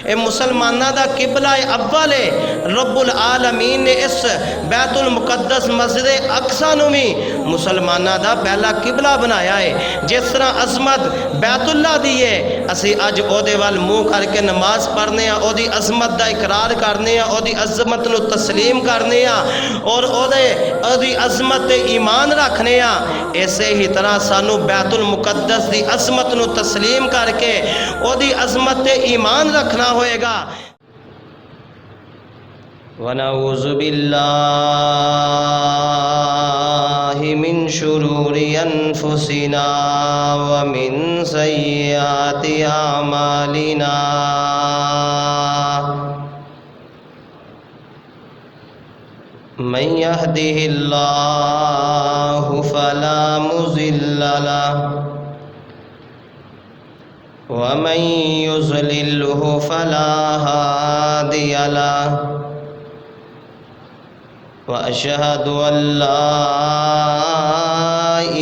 اے مسلمانہ دا قبلہ اول ہے۔ رب العالمین نے اس بیت المقدس مسجد اقصی نو بھی مسلمانہ دا پہلا قبلہ بنایا ہے۔ جس طرح عظمت بیت اللہ دی ہے، اسی اج او دے وال منہ کر کے نماز پڑھنے ہیں، او دی عظمت دا اقرار کرنے ہیں، او دی عظمت نو تسلیم کرنے ہیں اور او دی عظمت ایمان رکھنے ہیں۔ اسی ہی طرح سانو بیت المقدس دی عظمت نو تسلیم کر کے او دی عظمت ایمان رکھنا ہوئے گا۔ وَنَعُوذُ بِاللَّهِ مِن شُرُورِ أَنفُسِنَا وَمِن سَيِّئَاتِ أَعْمَالِنَا مَن يَهْدِهِ اللَّهُ فَلَا مُضِلَّ لَهُ وَمَن يُضْلِلْهُ فَلَا هَادِيَ لَهُ وَأَشْهَدُ أَن لَّا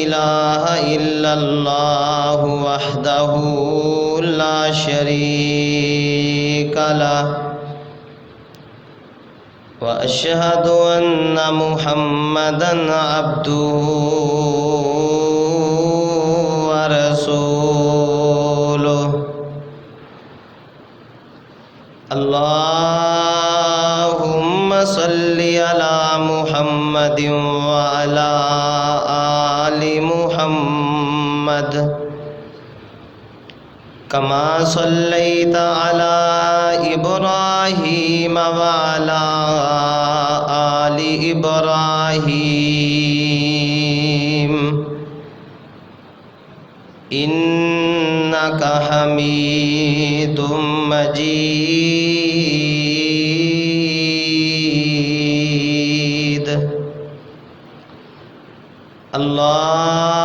إِلَٰهَ إِلَّا اللَّهُ وَحْدَهُ لَا شَرِيكَ لَهُ وَأَشْهَدُ أَنَّ مُحَمَّدًا عَبْدُهُ وَرَسُولُهُ اللهم صل على محمد وعلى آل محمد كما صليت على إبراهيم وعلى آل إبراهيم إنك حميد مجيد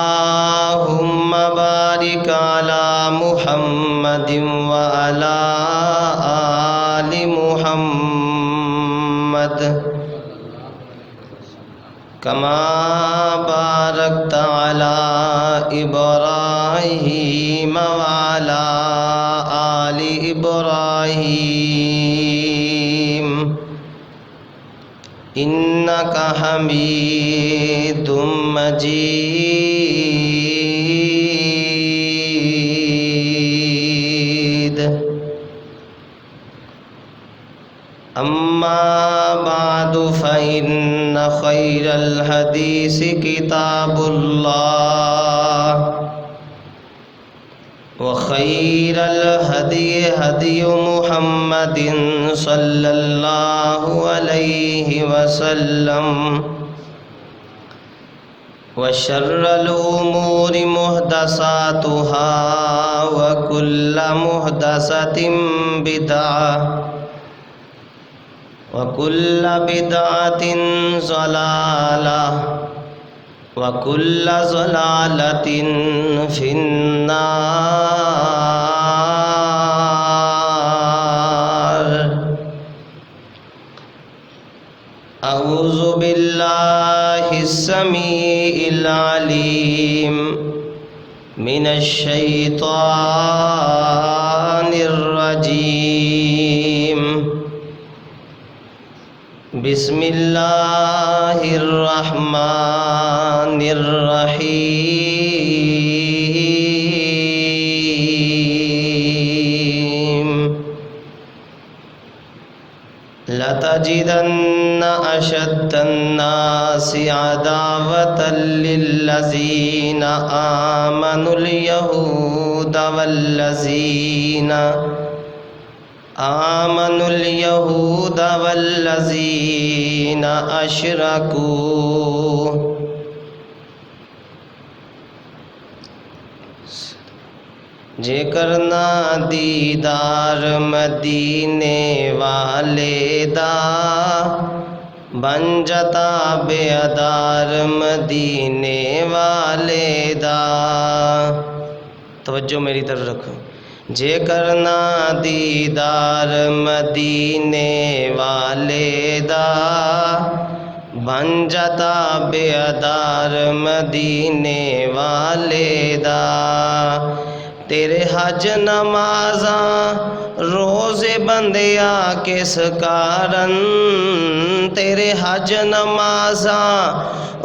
اللهم بارك على محمد وعلى آل محمد كما باركت على إبراهيم وعلى آل إبراهيم إنك حميد مجيد أما بعد فإن خير الحديث كتاب الله وخير الهدي هدي محمد صلى الله عليه وسلم وشر الأمور محدثاتها وكل محدثة بدعة وكل بدعة ضلالة وكل ضلالة في النار أعوذ بالله السميع العليم من الشيطان الرجيم بسم الله الرحمن الرحيم لتجدن أشد الناس عداوة للذين آمنوا اليهود والذين أشركوا جے کرنا دیدار مدینے والے دا بن جاتا بے ادار مدینے والے دا۔ توجہ میری طرف رکھو۔ جے کرنا دیدار مدینے والے دا بن جاتا بے ادار مدینے والے دا۔ تیرے حج نمازاں روزے بندیا کس کارن، تیرے حج نمازاں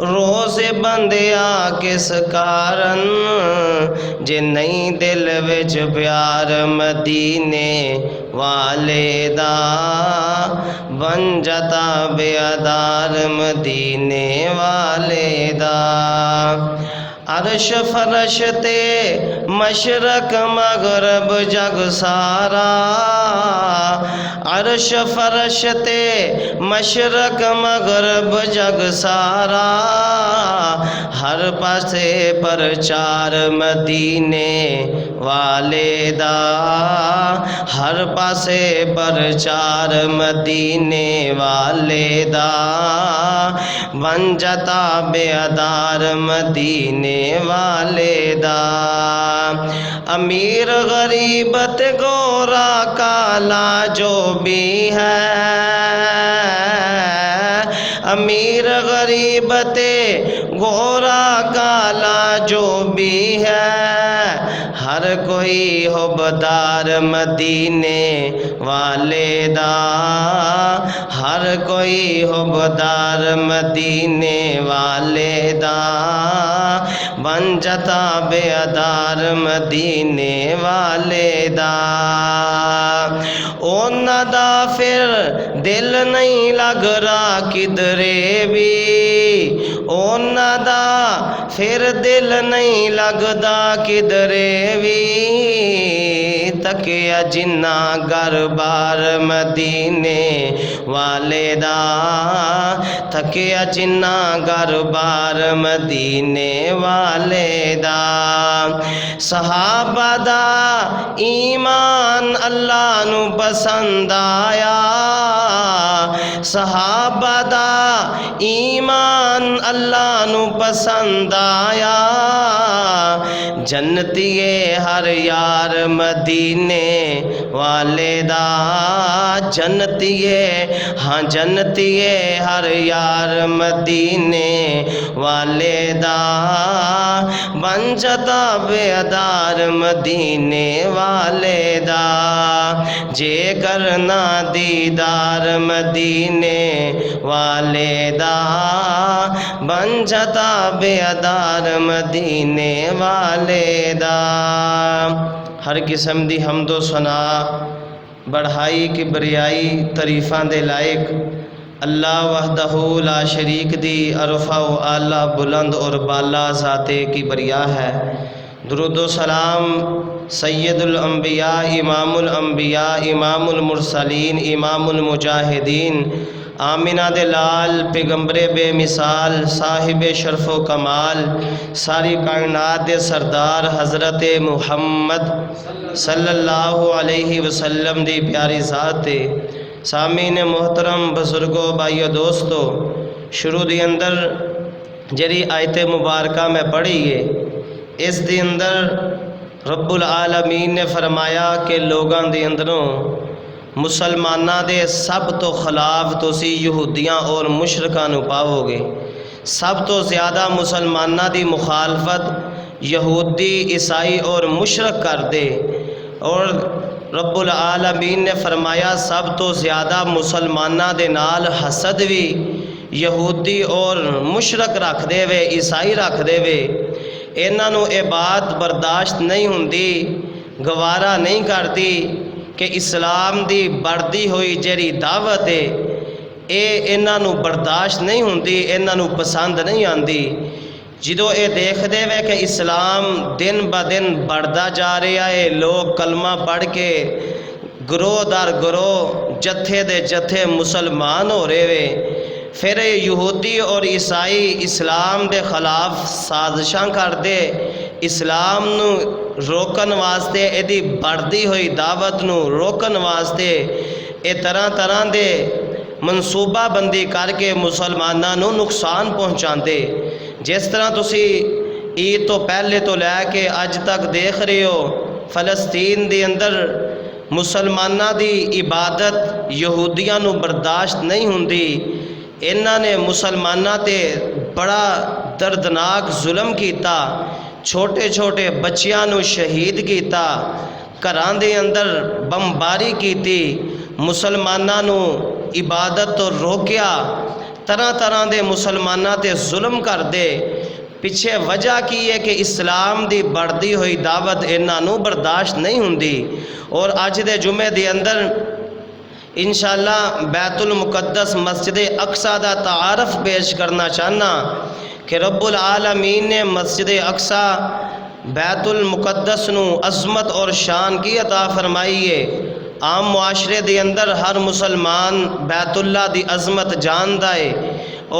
روزے بندیا کس کارن، جے نہیں دل وچ پیار مدینے والے دا، بن جاتا بے ادار مدینے والے دا۔ عرش فرش تے مشرق مغرب جگ سارا، عرش فرش تے مشرق مغرب جگ سارا، ہر پاسے پرچار مدینے والے دا، ہر پاسے پرچار مدینے والے دا، بن جاتا بے ادار مدینے والے دا۔ امیر غریبت گورا کالا جو بھی ہے، امیر غریبت گورا کالا جو بھی ہے، ہر کوئی حبدار مدینے والے دا، ہر کوئی حبدار مدینے والے دا، بن جاتا بے ادار مدینے والے دا۔ اونا دا پھر دل نہیں لگ رہا کدرے بھی، اونا دا پھر دل نہیں لگدا کدرے بھی، تکیا جنہ گھر بار مدینے والے دا، تکیا جنہ گھر بار مدینے والے دا۔ صحابہ دا ایمان اللہ نو پسند آیا، صحابہ دا ایمان اللہ نو پسند آیا، جنتیے ہر یار مدینے والے دا، جنتیے ہاں جنتیے ہر یار مدینے والے دا، بن جاتا بے ادار مدینے والے دا، جے کرنا دیدار مدینے والے دا، بن جاتا بے ادار مدینے والے دا۔ ہر قسم دی حمد و ثنا بڑھائی کبریائی تعریفاں دے لائق اللہ وحدہ لا شریک دی عرفہ و اعلیٰ بلند اور بالا ذات کبریا ہے۔ درود و سلام سید الانبیاء امام الانبیاء امام المرسلین امام المجاہدین آمینہ دے لال پیغمبر بے مثال صاحب شرف و کمال ساری کائنات دے سردار حضرت محمد صلی اللہ علیہ وسلم دی پیاری ذات تے سامعین محترم بزرگوں بھائیو دوستو، شروع دی اندر جری آیت مبارکہ میں پڑھی ہے، اس دی اندر رب العالمین نے فرمایا کہ لوگاں دے اندروں مسلمانہ دے سب تو خلاف تسی یہودیاں اور مشرکاں نو پاؤ گے۔ سب تو زیادہ مسلمانہ دی مخالفت یہودی عیسائی اور مشرک کر دے، اور رب العالمین نے فرمایا سب تو زیادہ مسلمانہ دے نال حسد بھی یہودی اور مشرک رکھ دے وے، عیسائی رکھ دے وے۔ انہاں نو اے بات برداشت نہیں ہوندی، گوارا نہیں کرتی کہ اسلام دی بڑھدی ہوئی جڑی دعوت ہے اے انہاں نو برداشت نہیں ہوندی، انہاں نو پسند نہیں آندی۔ جدو اے دیکھ دے وے کہ اسلام دن با دن بڑھدا جا رہا ہے، لوگ کلمہ پڑھ کے گروہ در گروہ جتھے دے جتھے مسلمان ہو رہے وے، پھر یہودی اور عیسائی اسلام دے خلاف سازشاں کر دے، اسلام نو روکن واسطے ایدی بڑھدی ہوئی دعوت نو روکن واسطے اے طرح طرح دے منصوبہ بندی کر کے مسلماناں نو نقصان پہنچاندے۔ جس طرح تسی عید تو پہلے تو لے کے اج تک دیکھ رہے ہو فلسطین دے اندر مسلمانہ دی عبادت یہودیاں نو برداشت نہیں ہوندی، انہاں نے مسلمانہ تے بڑا دردناک ظلم کیتا، چھوٹے چھوٹے بچیاں نو شہید کیتا، گھراں دے اندر بمباری کیتی، مسلماناں نو عبادت تو روکیا، طرح طرح دے مسلماناں تے ظلم کر دے۔ پیچھے وجہ کی ہے کہ اسلام دی بڑھتی ہوئی دعوت انہاں نو برداشت نہیں ہوندی۔ اور اج دے جمعے دے اندر انشاءاللہ بیت المقدس مسجد اقصی دا تعارف پیش کرنا چاہنا کہ رب العالمین نے مسجد اقصی بیت المقدس نو عظمت اور شان کی عطا فرمائی ہے۔ عام معاشرے دے اندر ہر مسلمان بیت اللہ دی عظمت جاندا ہے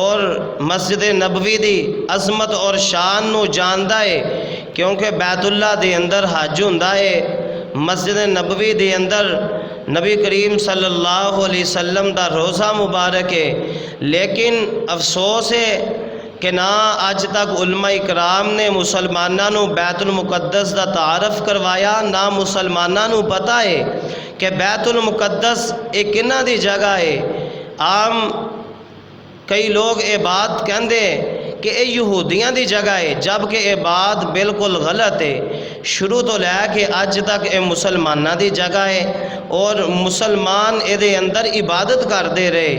اور مسجد نبوی دی عظمت اور شان نو جاندا ہے، کیونکہ بیت اللہ دے اندر حج ہوندا ہے، مسجد نبوی دے اندر نبی کریم صلی اللہ علیہ وسلم دا روزہ مبارک ہے۔ لیکن افسوس ہے کہ نہ اج تک علماء اکرام نے مسلماناں نو بیت المقدس دا تعارف کروایا، نہ مسلماناں نو پتہ ہے کہ بیت المقدس ایک کنہ دی جگہ ہے۔ عام کئی لوگ یہ بات کہندے کہ یہ یہودیاں دی جگہ ہے، جبکہ یہ بات بالکل غلط ہے۔ شروع تو لے کے اج تک یہ مسلماناں دی جگہ ہے اور مسلمان یہ اندر عبادت کرتے رہے۔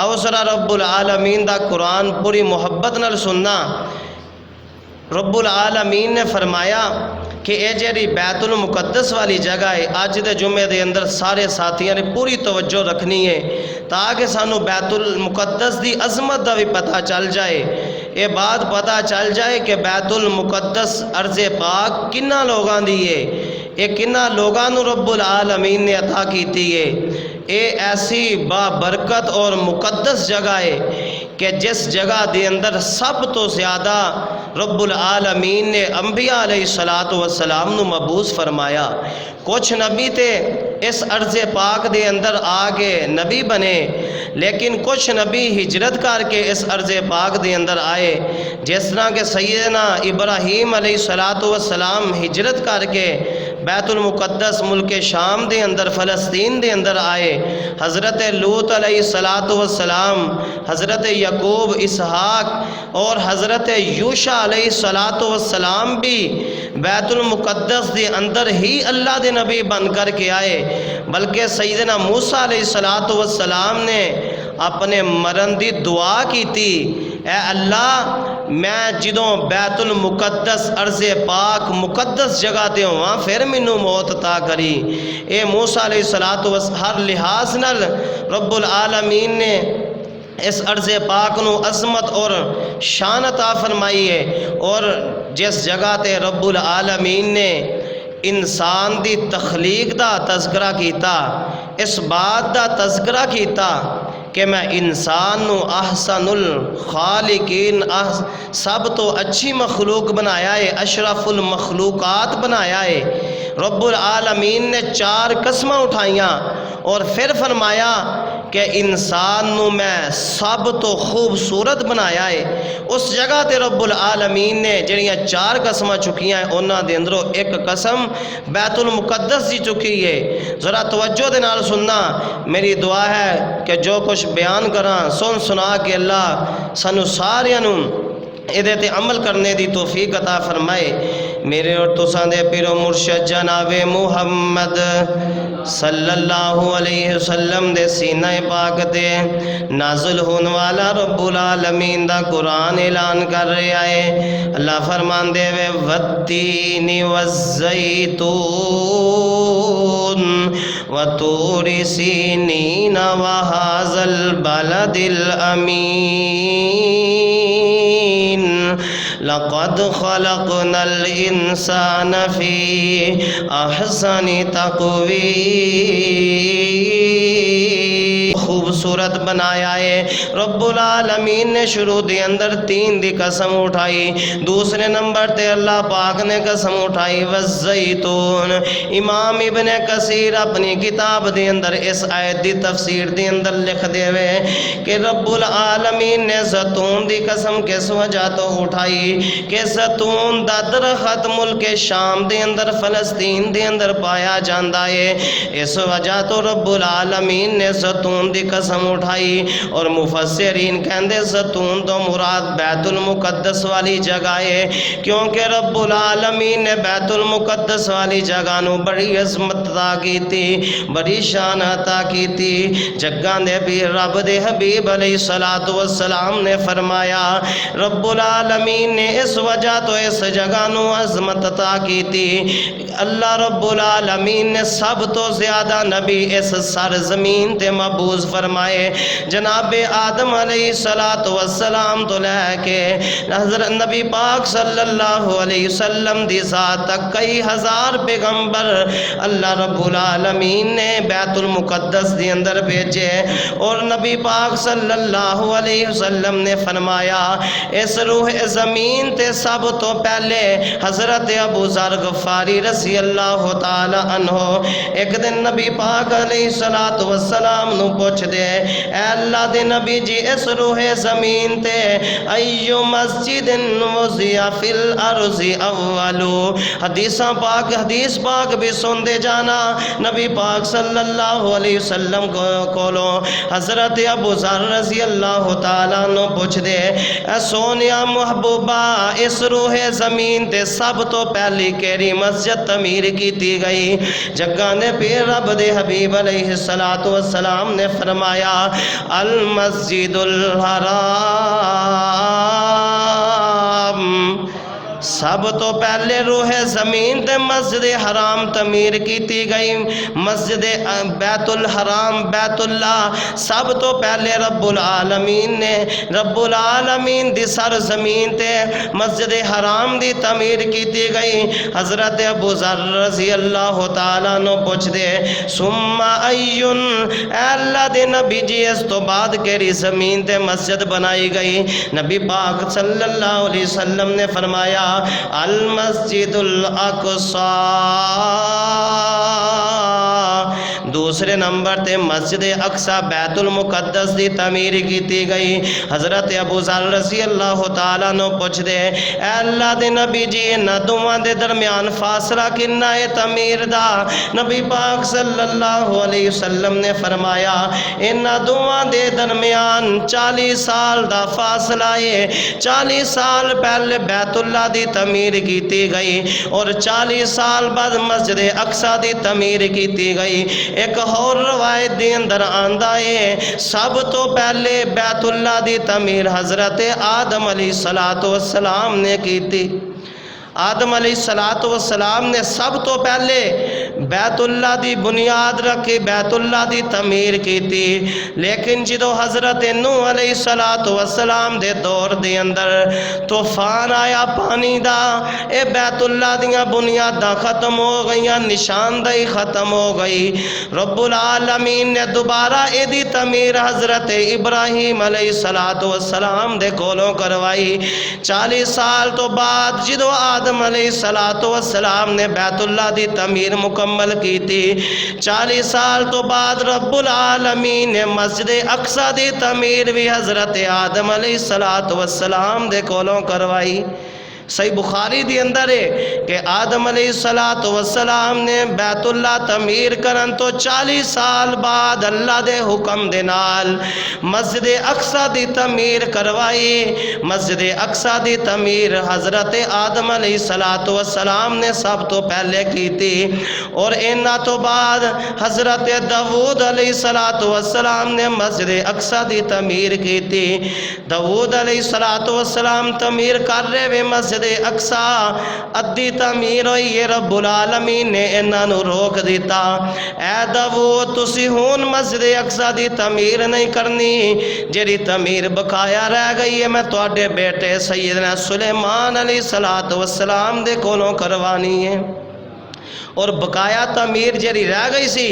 آؤ ذرا رب العالمین دا قرآن پوری محبت نال سننا۔ رب العالمین نے فرمایا کہ اے جیڑی بیت المقدس والی جگہ ہے، اج دے جمعے دے اندر سارے ساتھیاں نے پوری توجہ رکھنی ہے تاکہ سانو بیت المقدس دی عظمت دا بھی پتہ چل جائے، یہ بات پتہ چل جائے کہ بیت المقدس ارض پاک کنہ لوگاں دی ہے، یہ کنہ لوگاں نو رب العالمین نے عطا کیتی ہے۔ یہ ایسی بابرکت اور مقدس جگہ ہے کہ جس جگہ دے اندر سب تو زیادہ رب العالمین نے انبیاء علیہ السلام نو مبعوث فرمایا۔ کچھ نبی تے اس عرض پاک دے اندر آگے نبی بنے، لیکن کچھ نبی ہجرت کر کے اس عرض پاک دے اندر آئے، جس طرح کہ سیدنا ابراہیم علیہ السلام ہجرت کر کے بیت المقدس ملک شام دے اندر فلسطین دے اندر آئے، حضرت لوط علیہ السلام، حضرت یعقوب، اسحاق اور حضرت یوشع علیہ السلام بھی بیت المقدس دے اندر ہی اللہ دے نبی بن کر کے آئے، بلکہ سیدنا موسیٰ علیہ السلام نے اپنے مرن دی دعا کی تھی، اے اللہ میں جدوں بیت المقدس عرض پاک مقدس جگہ تے ہواں پھر مینوں موت عطا کری۔ اے موسیٰ علیہ السلام ہر لحاظ نال رب العالمین نے اس عرض پاک نو عظمت اور شان عطا فرمائی ہے، اور جس جگہ تے رب العالمین نے انسان دی تخلیق دا تذکرہ کیتا، اس بات دا تذکرہ کیتا کہ میں انسان نو احسن الخالقین سب تو اچھی مخلوق بنایا ہے، اشرف المخلوقات بنایا ہے۔ رب العالمین نے 4 قسمیں اٹھائیاں اور پھر فرمایا کہ انسان نو میں سب تو خوبصورت بنایا ہے۔ اس جگہ تے رب العالمین نے جڑیاں 4 قسمیں چکیاں ہیں انہاں دے اندروں ایک قسم بیت المقدس دی چکی ہے۔ ذرا توجہ دے نال سننا، میری دعا ہے کہ جو کچھ بیان کراں سنا کے اللہ سانو ساریاں نوں ادھے تے عمل کرنے دی توفیق عطا فرمائے۔ میرے اور تساں دے پیر و مرشد جناب محمد صلی اللہ علیہ وسلم دے سینہ پاک تے نازل ہون والا رب العالمین دا قرآن اعلان کر رہا ہے۔ اللہ فرمان دے وے والتین والزیتون وطور سینین وہذا البلد الامین لقد خلقنا الانسان فی احسن تقویم، خوبصورت بنایا ہے۔ رب العالمین نے شروع دے اندر 3 دی قسم اٹھائی، دوسرے نمبر تے اللہ پاک نے قسم اٹھائی والزیتون۔ امام ابن کثیر اپنی کتاب دے اندر اس آیت دی تفسیر دے اندر لکھ دے ہوئے کہ رب العالمین نے زیتون دی قسم کس وجہ تو اٹھائی کہ زیتون دا درخت ملک شام دے اندر فلسطین دے اندر پایا جاندا ہے، اس وجہ تو رب العالمین نے زیتون دی قسم قسم اٹھائی اور مفسرین کہندے ستون تو مراد بیت المقدس والی جگہ ہے، کیونکہ رب العالمین نے بیت المقدس والی جگہ نو بڑی عظمت عطا کی تھی، بڑی شان عطا کی تھی۔ جگہ دے بھی رب دے حبیب علیہ السلام نے فرمایا رب العالمین نے اس وجہ تو اس جگہ نو عظمت عطا کی تھی، اللہ رب العالمین نے سب تو زیادہ نبی اس سرزمین تے مبعوث فرمائے، جناب آدم علیہ السلام تو لے کے حضرت نبی پاک صلی اللہ علیہ وسلم دی ذات تک کئی ہزار پیغمبر اللہ رب العالمین نے بیت المقدس دی اندر بھیجے، اور نبی پاک صلی اللہ علیہ وسلم نے فرمایا اس روح زمین تے سب تو پہلے حضرت ابو ذر غفاری رضی اللہ تعالی عنہ ایک دن نبی پاک علیہ السلام نو پوچھ دے اے اللہ دے نبی جی اس روح زمین تے ایو مسجد وضع فی الارض اولو، حدیث پاک بھی سن دے جانا، نبی پاک صلی اللہ علیہ وسلم کولو حضرت ابو ذر رضی اللہ تعالیٰ عنہ پوچھ دے اے سونیا محبوبہ اس روح زمین تے سب تو پہلی کیری مسجد تعمیر کیتی گئی؟ جگہ نے پھر رب دے حبیب علیہ السلام نے فرمایا المسجد الحرام، سب تو پہلے روح زمین تے مسجد حرام تعمیر کیتی گئی، مسجد بیت الحرام بیت اللہ سب تو پہلے رب العالمین نے رب العالمین دی سر زمین تے مسجد حرام دی تعمیر کیتی گئی۔ حضرت ابو ذر رضی اللہ تعالیٰ نو پوچھ دے ثم ایون، اے اللہ دے نبی جی اس تو بعد کیری زمین تے مسجد بنائی گئی؟ نبی پاک صلی اللہ علیہ وسلم نے فرمایا المسجد الاقصی، دوسرے نمبر تے مسجد اقصی بیت المقدس دی تعمیر کیتی گئی۔ حضرت ابو ذر رضی اللہ تعالیٰ نو پوچھ دے اے اللہ دے نبی جی انہاں دوواں دے درمیان فاصلہ کنا ہے تعمیر دا؟ نبی پاک صلی اللہ علیہ وسلم نے فرمایا انہاں دوواں دے درمیان 40 سال دا فاصلہ ہے، 40 سال پہلے بیت اللہ دی تعمیر کیتی گئی اور 40 سال بعد مسجد اقصی دی تعمیر کیتی گئی۔ ایک اور روایت دے اندر آندا ہے سب تو پہلے بیت اللہ دی تعمیر حضرت آدم علیہ السلام نے کی تھی۔ آدم علیہ السلام نے سب تو پہلے بیت اللہ دی بنیاد رکھی، بیت اللہ دی تعمیر کی تھی، لیکن جدو حضرت نوح علیہ السلام دے دور دے اندر طوفان آیا پانی دا، اے بیت اللہ دیاں بنیاداں ختم ہو گئیاں، نشاندہی ختم ہو گئی۔ رب العالمین نے دوبارہ اے دی تعمیر حضرت ابراہیم علیہ السلام دے کولوں کروائی۔ 40 سال تو بعد جدو آدم علیہ السلام نے بیت اللہ دی تعمیر مکمل کی تھی، 40 سال تو بعد رب العالمین نے مسجد اقصی دی تعمیر بھی حضرت آدم علیہ السلام دے کولوں کروائی۔ صحیح بخاری دی اندر ہے کہ آدم علیہ السلام نے بیت اللہ تعمیر کرن تو 40 سال بعد اللہ دے حکم دے نال مسجد اقصی دی تعمیر کروائی۔ مسجد اقصی دی تعمیر حضرت آدم علیہ السلام نے سب تو پہلے کی تھی، اور انہاں تو بعد حضرت داؤد علیہ السلام نے مسجد اقصی دی تعمیر کی تھی۔ داؤد علیہ السلام تعمیر کر رہے ہوئے مسجد اقصی ادھی تعمیر ہوئی ہے، رب العالمین نے انہاں نو روک دیتا، اے داؤد تسی ہون مسجد اقصی دی تعمیر نہیں کرنی، جیڑی تعمیر بقایا رہ گئی ہے میں تواڈے بیٹے سیدنا سلیمان علیہ السلام دے کولوں کروانی ہے۔ اور بقایا تعمیر جیڑی رہ گئی سی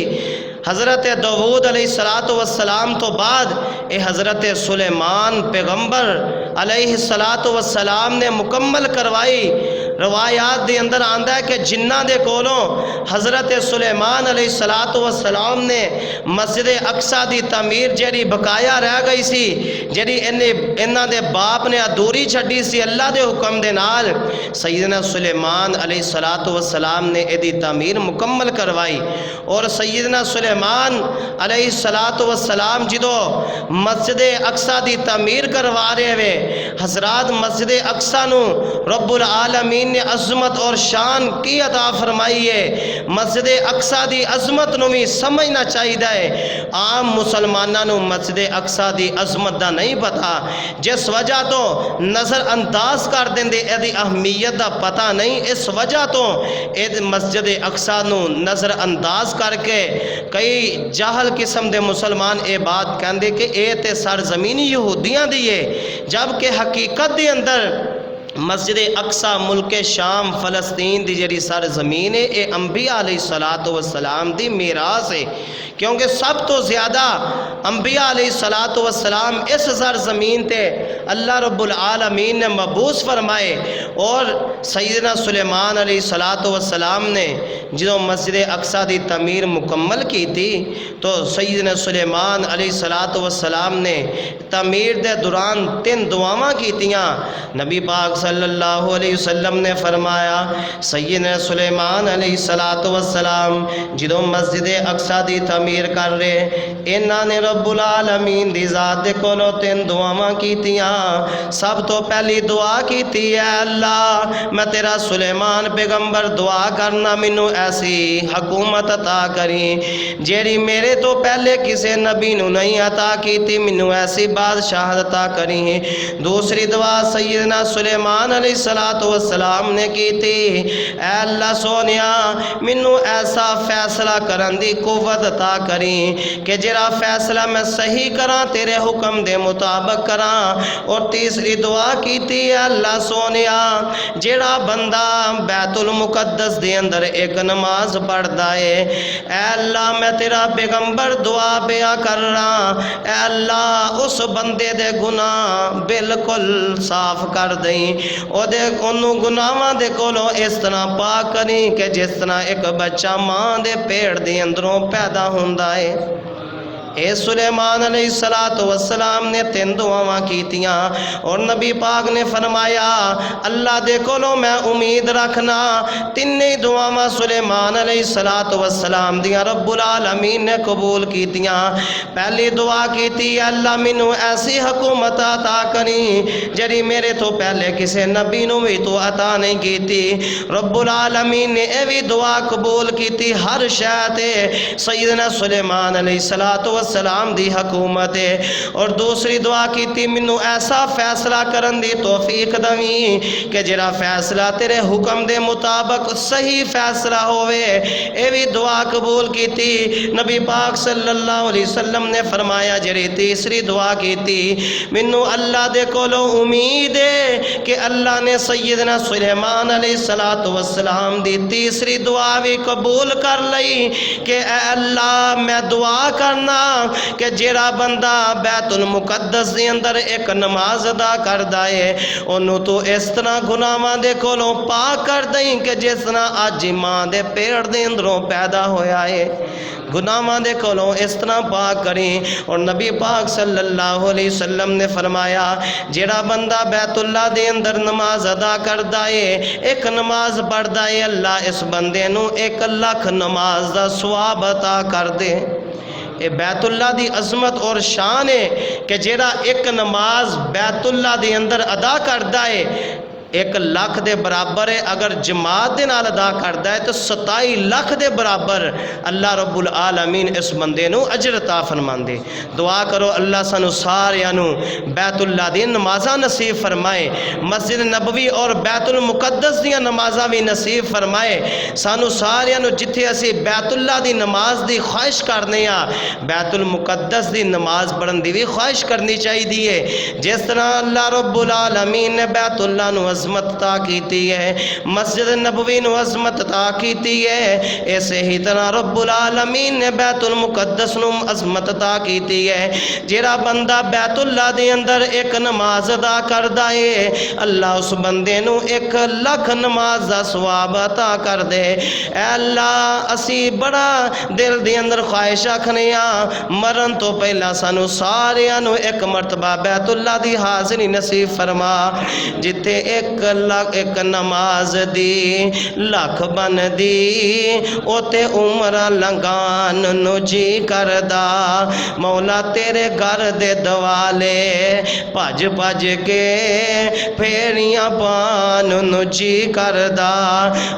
حضرت داؤد علیہ السلام تو بعد اے حضرت سلیمان پیغمبر علیہ السلام نے مکمل کروائی۔ روایات دے اندر آندا ہے کہ جنہاں دے کولوں حضرت سلیمان علیہ الصلوۃ والسلام نے مسجد اقصی دی تعمیر جڑی بقایا رہ گئی سی، جڑی انہاں دے باپ نے ادھوری چھڈی سی اللہ دے حکم دے نال، سیدنا سلیمان علیہ الصلوۃ والسلام نے ایدی تعمیر مکمل کروائی۔ اور سیدنا سلیمان علیہ الصلوۃ والسلام جدوں مسجد اقصی دی تعمیر کروا رہے ہوئے، حضرات مسجد اقصی نو رب العالمین نے عظمت اور شان کی عطا فرمائی ہے۔ مسجد اقصی دی عظمت نو بھی سمجھنا چاہیے۔ عام مسلماناں نو مسجد اقصی دی عظمت دا نہیں پتا، جس وجہ تو نظر انداز کر دیندے ایدی اہمیت دا پتہ نہیں، اس وجہ تو مسجد اقصی نو نظر انداز کر کے کئی جاہل قسم دے مسلمان اے بات کہندے کہ اے تے سرزمین یہودیاں دی ہے، جبکہ حقیقت دے اندر مسجد اقصی ملک شام فلسطین دی جڑی سرزمین ہے، اے انبیاء علیہ الصلوۃ والسلام دی میراث ہے، کیونکہ سب تو زیادہ انبیاء علیہ الصلوۃ والسلام اس سرزمین تے اللہ رب العالمین نے مبعوث فرمائے۔ اور سیدنا سلیمان علیہ الصلوۃ والسلام نے جدوں مسجد اقصی دی تعمیر مکمل کی تھی تو سیدنا سلیمان علیہ الصلوۃ والسلام نے تعمیر دے دوران 3 دعاواں کیتیاں۔ نبی پاک صلی اللہ علیہ وسلم نے فرمایا سیدنا سلیمان علیہ الصلوۃ والسلام جدوں مسجد اقصی دی تعمیر کر رہے، انہاں نے رب العالمین دی ذات دے کولوں 3 دعاواں کیتیاں۔ سب تو پہلی دعا کیتی ہے اللہ میں تیرا سلیمان پیغمبر دعا کرنا مینوں ایسی حکومت عطا کری جیڑی میرے تو پہلے کسے نبی نو نہیں عطا کیتی، مینوں ایسی بادشاہت عطا کری۔ دوسری دعا سیدنا سلیمان علیہ الصلوۃ والسلام نے کیتی، اے اللہ سونیا مینوں ایسا فیصلہ کرن دی قوت عطا کری کہ جڑا فیصلہ میں صحیح کراں تیرے حکم دے مطابق کراں۔ اور تیسری دعا کیتی ہے اللہ سونیا جڑا بندہ بیت المقدس دے اندر ایک نماز پڑھدا ہے، اے اللہ میں تیرا پیغمبر دعا بیان کر رہا، اے اللہ اس بندے دے گناہ بالکل صاف کر دیں، انہوں گناہاں دے کولوں اس طرح پاک کریں کہ جس طرح ایک بچہ ماں دے پیڑ دے اندروں پیدا ہوندا ہے۔ اے سلیمان علیہ الصلوۃ والسلام نے 3 دعاواں کیتیاں اور نبی پاک نے فرمایا اللہ دے کولوں میں امید رکھنا 3 دعاواں سلیمان علیہ الصلوۃ والسلام دیاں رب العالمین نے قبول کیتیاں۔ پہلی دعا کیتی اللہ مینوں ایسی حکومت عطا کری جڑی میرے تو پہلے کسے نبی نو بھی تو عطا نہیں کیتی۔ رب العالمین نے اے بھی دعا قبول کیتی، ہر شے تے سیدنا سلیمان علیہ الصلوۃ والسلام دی حکومت ہے۔ اور دوسری دعا کیتی مینوں ایسا فیصلہ کرن دی توفیق دویں کہ جڑا فیصلہ تیرے حکم دے مطابق صحیح فیصلہ ہوئے۔ اے بھی دعا قبول کیتی۔ نبی پاک صلی اللہ علیہ وسلم نے فرمایا جڑی تیسری دعا کیتی مینوں اللہ دے کولوں امید ہے کہ اللہ نے سیدنا سلیمان علیہ الصلوۃ والسلام دی تیسری دعا بھی قبول کر لئی کہ اے اللہ میں دعا کرنا کہ جیڑا بندہ بیت المقدس دے اندر ایک نماز ادا کردا ہے انہوں تو اس طرح گناہاں دے کولوں پاک کر دیں کہ جس طرح اج ماں دے پیڑ دے اندروں پیدا ہویا ہے، گناہاں دے کولوں اس طرح پاک کریں۔ اور نبی پاک صلی اللہ علیہ وسلم نے فرمایا جیڑا بندہ بیت اللہ دے اندر نماز ادا کردا ہے، ایک نماز پڑھدا ہے، اللہ اس بندے نو 1,00,000 نماز دا ثواب عطا کر دے۔ اے بیت اللہ دی عظمت اور شان ہے کہ جیڑا ایک نماز بیت اللہ دے اندر ادا کردا ہے 1,00,000 دے برابر ہے، اگر جماعت دے نال ادا کردا ہے تو 27,00,000 دے برابر اللہ رب العالمین اس بندے نو اجر عطا فرماندے۔ دعا کرو اللہ سانو ساریاں نو بیت اللہ دی نمازاں نصیب فرمائے، مسجد نبوی اور بیت المقدس دی نمازاں بھی نصیب فرمائے۔ سانو ساریاں نو جتھے اسی بیت اللہ دی نماز دی خواہش کرنے ہاں بیت المقدس دی نماز پڑھن دی بھی خواہش کرنی چاہیے، جس طرح اللہ رب العالمین نے بیت اللہ نو عظمت عطا کیتی ہے، مسجد نبوی نو عظمت عطا کیتی ہے، ایسے ہی طرح رب العالمین نے بیت المقدس نو عظمت عطا کیتی ہے۔ جیڑا بندہ بیت اللہ دے اندر ایک نماز ادا کردا ہے، اللہ اس بندے نو 1,00,000 نماز دا ثواب عطا کر دے۔ اے اللہ اسی بڑا دل دے اندر خواہش رکھنے ہاں، مرن تو پہلا سانو ساریاں نو ایک مرتبہ بیت اللہ دی حاضری نصیب فرما، جتھے 1,00,000 نماز دی لکھ بن دی، اوتے عمرہ لنگان نو جی کردا، مولا تیرے گھر دے دوالے بھج بھج کے پھیریاں پان نو جی کردا۔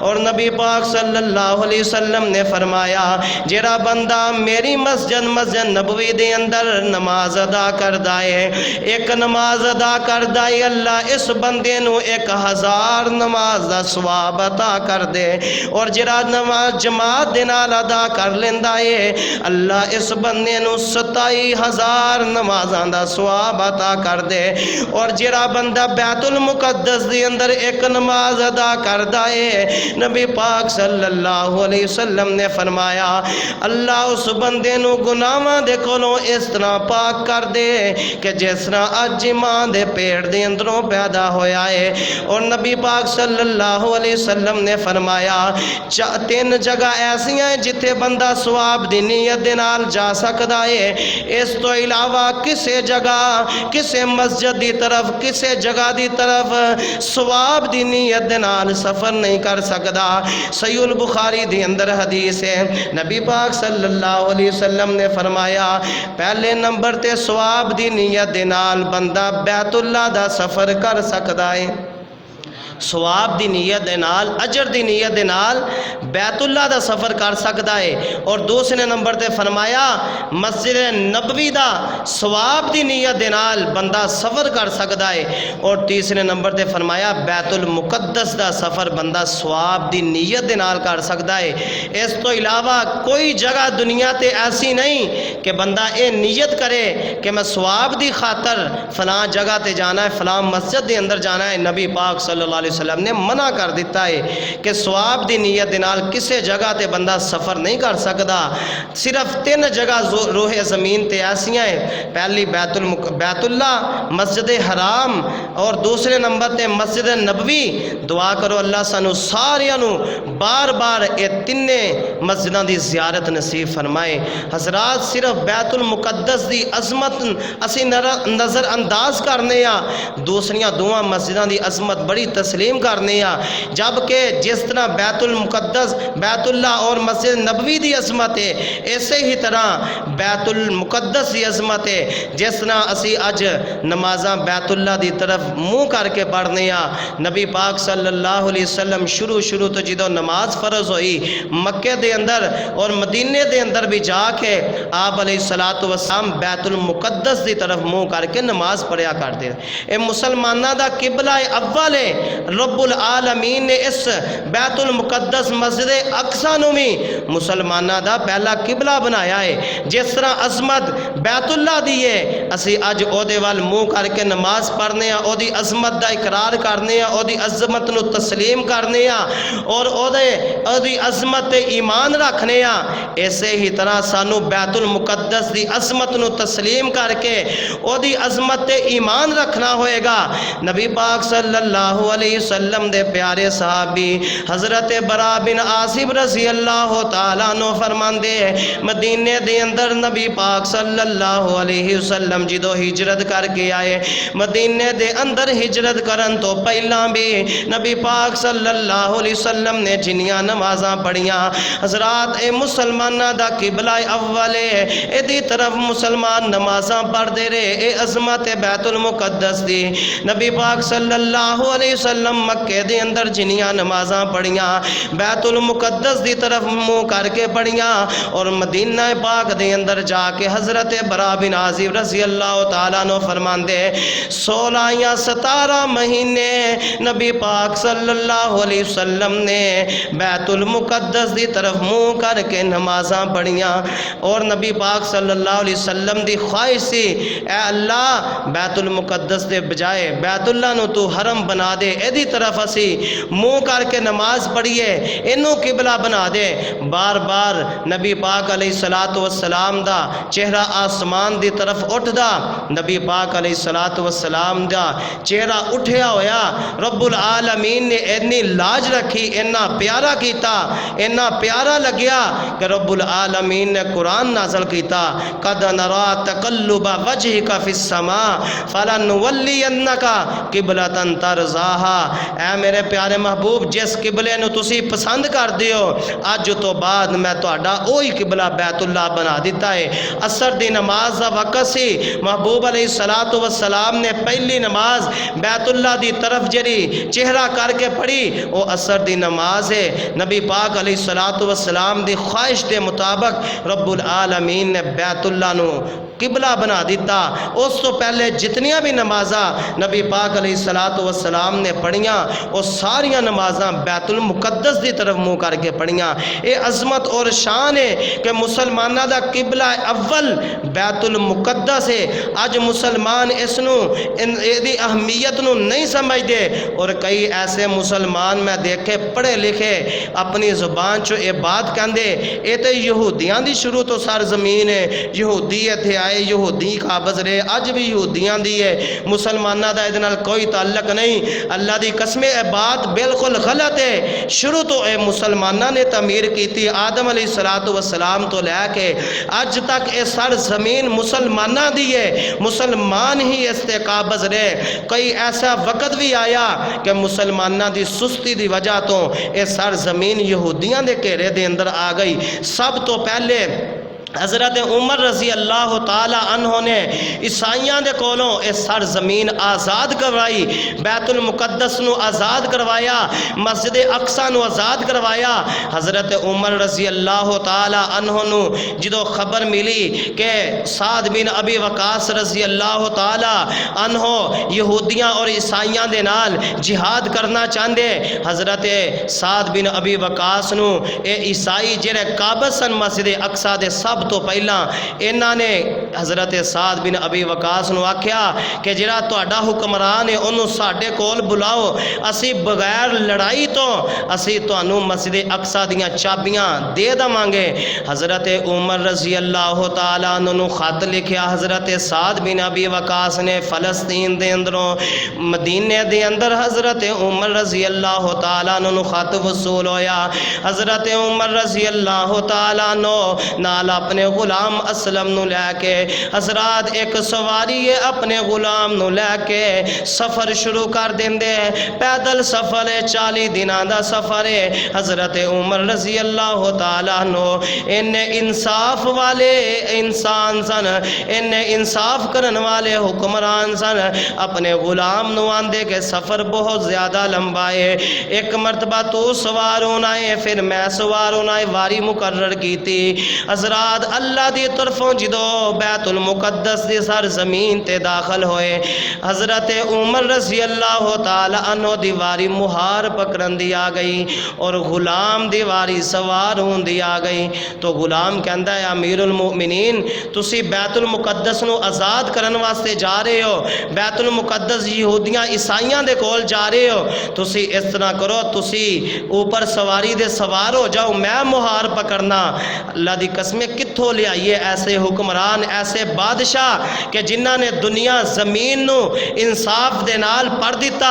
اور نبی پاک صلی اللہ علیہ وسلم نے فرمایا جیڑا بندہ میری مسجد نبوی دے اندر نماز ادا کردا ہے، ایک نماز ادا کردا ہے، اللہ اس بندے نو 1,000 نماز دا ثواب عطا کر دے۔ اور جیڑا نماز جماعت دے نال ادا کر لیندا ہے، اللہ اس بندے نو 27,000 نمازاں دا ثواب عطا کر دے۔ اور جیڑا بندہ بیت المقدس دے اندر ایک نماز ادا کردا ہے، نبی پاک صلی اللہ علیہ وسلم نے فرمایا اللہ اس بندے نو گناہاں دے کولوں اس طرح پاک کر دے کہ جس طرح اج ماں دے پیٹ دے اندروں پیدا ہویا ہے۔ اور نبی پاک صلی اللہ علیہ وسلم نے فرمایا 3 جگہ ایسی ہیں جتھے بندہ ثواب دی نیت دے نال جا سکدا ہے، اس تو علاوہ کسے جگہ کسے مسجد دی طرف کسے جگہ دی طرف ثواب دی نیت دے نال سفر نہیں کر سکدا۔ صحیح البخاری دی اندر حدیث ہے، نبی پاک صلی اللہ علیہ وسلم نے فرمایا پہلے نمبر تے ثواب دی نیت دے نال بندہ بیت اللہ دا سفر کر سکدا ہے، ثواب دی نیت دے نال اجر دی نیت دے نال بیت اللہ دا سفر کر سکدا ہے۔ اور دوسرے نمبر تے فرمایا مسجد نبوی دا ثواب دی نیت دے نال بندہ سفر کر سکدا ہے۔ اور تیسرے نمبر تے فرمایا بیت المقدس دا سفر بندہ ثواب دی نیت دے نال کر سکدا ہے۔ اس تو علاوہ کوئی جگہ دنیا تے ایسی نہیں کہ بندہ اے نیت کرے کہ میں ثواب دی خاطر فلاں جگہ تے جانا ہے، فلاں مسجد دے اندر جانا ہے۔ نبی پاک صلی اللہ علیہ وسلم نے منع کر دیتا ہے کہ ثواب دی نیت دے نال کسے جگہ تے بندہ سفر نہیں کر سکدا۔ صرف 3 جگہ روح زمین تے ایسیاں ہیں، پہلی بیت اللہ مسجد حرام، اور دوسرے نمبر تے مسجد نبوی۔ دعا کرو اللہ سانو ساریاں نو بار بار اے 3 مسجداں دی زیارت نصیب فرمائے۔ حضرات صرف بیت المقدس دی عظمت اسی نظر انداز کرنے ہاں، دوسریاں 2 مسجداں دی عظمت بڑی تسلیم کرنے ہاں، جبکہ جس طرح بیت المقدس بیت اللہ اور مسجد نبوی دی عظمت ہے، اسی ہی طرح بیت المقدس دی عظمت ہے۔ جس طرح اسی اج نمازاں بیت اللہ دی طرف منہ کر کے پڑھنے ہاں، نبی پاک صلی اللہ علیہ وسلم شروع تو جدو نماز فرض ہوئی مکے دے اندر اور مدینے دے اندر بھی جا کے آپ علیہ الصلوۃ والسلام بیت المقدس دی طرف منہ کر کے نماز پڑھیا کرتے ہیں۔ اے مسلمانہ دا قبلہ اول ہے، رب العالمین نے اس بیت المقدس مسجد اقصی نو بھی مسلمانہ دا پہلا قبلہ بنایا ہے۔ جس طرح عظمت بیت اللہ دی ہے، اسی اج او دے وال منہ کر کے نماز پڑھنے ہاں، او دی عظمت دا اقرار کرنے ہاں، او دی عظمت نو تسلیم کرنے ہاں، اور او دی عظمت تے ایمان رکھنے ہاں۔ ایسے ہی طرح سانو بیت المقدس دی عظمت نو تسلیم کر کے او دی عظمت تے ایمان رکھنا ہوئے گا۔ نبی پاک صلی اللہ علیہ وسلم دے پیارے صحابی حضرت برا بن عازب رضی اللہ تعالیٰ عنہ فرماندے مدینے دے اندر نبی پاک صلی اللہ علیہ وسلم جدو ہجرت کر کے آئے، مدینے دے اندر ہجرت کرن تو پہلا بھی نبی پاک صلی اللہ علیہ وسلم نے جنیاں نمازاں پڑھیاں۔ حضرات اے مسلمانہ دا قبلہ اول ہے، اے دی طرف مسلمان نمازاں پڑھ دے رہے، اے عظمت بیت المقدس دی۔ نبی پاک صلی اللہ علیہ وسلم مکے دے اندر جنیاں نمازاں پڑھیاں، بیت المقدس دی طرف منہ کر کے پڑھیاں، اور مدینہ پاک دے اندر جا کے حضرت برا بن عازب رضی اللہ تعالیٰ عنہ فرماندے 16 یا 17 مہینے نبی پاک صلی اللہ علیہ وسلم نے بیت المقدس دی طرف منہ کر کے نمازاں پڑھیاں۔ اور نبی پاک صلی اللہ علیہ وسلم دی خواہش سی اے اللہ بیت المقدس دے بجائے بیت اللہ نو تو حرم بنا دے، دی طرف اسی منہ کر کے نماز پڑھیے، انہوں قبلہ بنا دے۔ بار بار نبی پاک علیہ الصلوۃ والسلام دا چہرہ آسمان دی طرف اٹھدا، نبی پاک علیہ الصلوۃ والسلام دا چہرہ اٹھیا ہویا، رب العالمین نے اتنی لاج رکھی، اتنا پیارا کیتا، اتنا پیارا لگیا کہ رب العالمین نے قرآن نازل کیتا، قد نرا تقلب وجهک فی السماء فلنولینک قبلۃ ترضاها۔ اے میرے پیارے محبوب، جس قبلے نو تسی پسند کر دیو، اج تو بعد میں تہاڈا اوہی قبلہ بیت اللہ بنا دیتا ہے۔ عصر دی نماز دا وقت سی، محبوب علیہ الصلوۃ والسلام نے پہلی نماز بیت اللہ دی طرف جڑی چہرہ کر کے پڑھی وہ عصر دی نماز ہے۔ نبی پاک علیہ الصلوۃ والسلام دی خواہش دے مطابق رب العالمین نے بیت اللہ نو قبلہ بنا دیتا۔ اس تو پہلے جتنیاں بھی نمازاں نبی پاک علیہ الصلوۃ والسلام نے پڑھیاں وہ ساریاں نمازاں بیت المقدس دی طرف منہ کر کے پڑھیاں۔ اے عظمت اور شان ہے کہ مسلمانہ دا قبلہ اول بیت المقدس ہے۔ اج مسلمان اس نو دی اہمیت نو نہیں سمجھدے، اور کئی ایسے مسلمان میں دیکھے پڑھے لکھے اپنی زبان چو اے بات کہندے اے تے یہودیاں دی شروع تو سرزمین ہے، یہودی ایتھے آئے، یہودی قابض رہے، اج بھی یہودیاں دی ہے، مسلمانہ دا ادھے نال کوئی تعلق نہیں۔ اللہ دی قسم اے بات بالکل غلط ہے۔ شروع تو اے مسلمانہ نے تعمیر کی تھی، آدم علیہ السلام تو لے کے اج تک اے سرزمین مسلمانہ دی ہے، مسلمان ہی اس تے قابض رہے۔ کئی ایسا وقت بھی آیا کہ مسلمانہ دی سستی دی وجہ تو اے سرزمین یہودیاں دے گھیرے دے اندر آ گئی۔ سب تو پہلے حضرت عمر رضی اللہ تعالی عنہ نے عیسائیاں دے کولوں اے سرزمین آزاد کروائی، بیت المقدس نو آزاد کروایا، مسجد اقصی نو آزاد کروایا۔ حضرت عمر رضی اللہ تعالی عنہ نو جدو خبر ملی کہ سعد بن ابی وقاص رضی اللہ تعالی عنہ یہودیاں اور عیسائیاں دے نال جہاد کرنا چاہندے، حضرت سعد بن ابی وقاص نو اے عیسائی جڑے قابض سن مسجد اقصی دے سب تو پہلا انہاں نے حضرت سعد بن ابی وقاص نو آکھیا کہ جڑا تہاڈا حکمران ہے انہوں ساڈے کول بلاؤ، اسی بغیر لڑائی تو اسی تانوں مسجد اقصی دیاں چابیاں دے دواںگے۔ حضرت عمر رضی اللہ تعالی عنہ نو خط لکھیا حضرت سعد بن ابی وقاص نے فلسطین دے اندروں مدینے دے اندر حضرت عمر رضی اللہ تعالی عنہ نو خط وصول ہویا۔ حضرت عمر رضی اللہ تعالی عنہ نال اپنے غلام اسلم نو لے کے حضرات ایک سواری ہے، اپنے غلام نو لے کے سفر شروع کر دیندے، پیدل سفر ہے، 40 دناں دا سفر ہے۔ حضرت عمر رضی اللہ تعالیٰ عنہ ان انصاف والے انسان سن، ان انصاف کرن والے حکمران سن۔ اپنے غلام نو آندے کہ سفر بہت زیادہ لمبا ہے، ایک مرتبہ تو سوار ہونا ہے پھر میں سوار ہونا ہے، واری مقرر کی تھی۔ حضرات اللہ دی طرفوں جدو بیت المقدس دی سرزمین تے داخل ہوئے، حضرت عمر رضی اللہ تعالی عنہ دیواری مہار پکڑن دی آ گئی اور غلام دیواری سوار ہون دی آ گئی۔ تو غلام کہندا ہے امیر المؤمنین تسی بیت المقدس نو آزاد کرن واسطے جا رہے ہو، بیت المقدس یہودیاں عیسائیاں دے کول جا رہے ہو، تسی اس طرح کرو تسی اوپر سواری دے سوار ہو جاؤ، میں مہار پکڑنا۔ اللہ دی قسم کتھوں لے آئیے ایسے حکمران، ایسے بادشاہ کہ جنہاں نے دنیا زمین نو انصاف دے نال پڑھ دیتا۔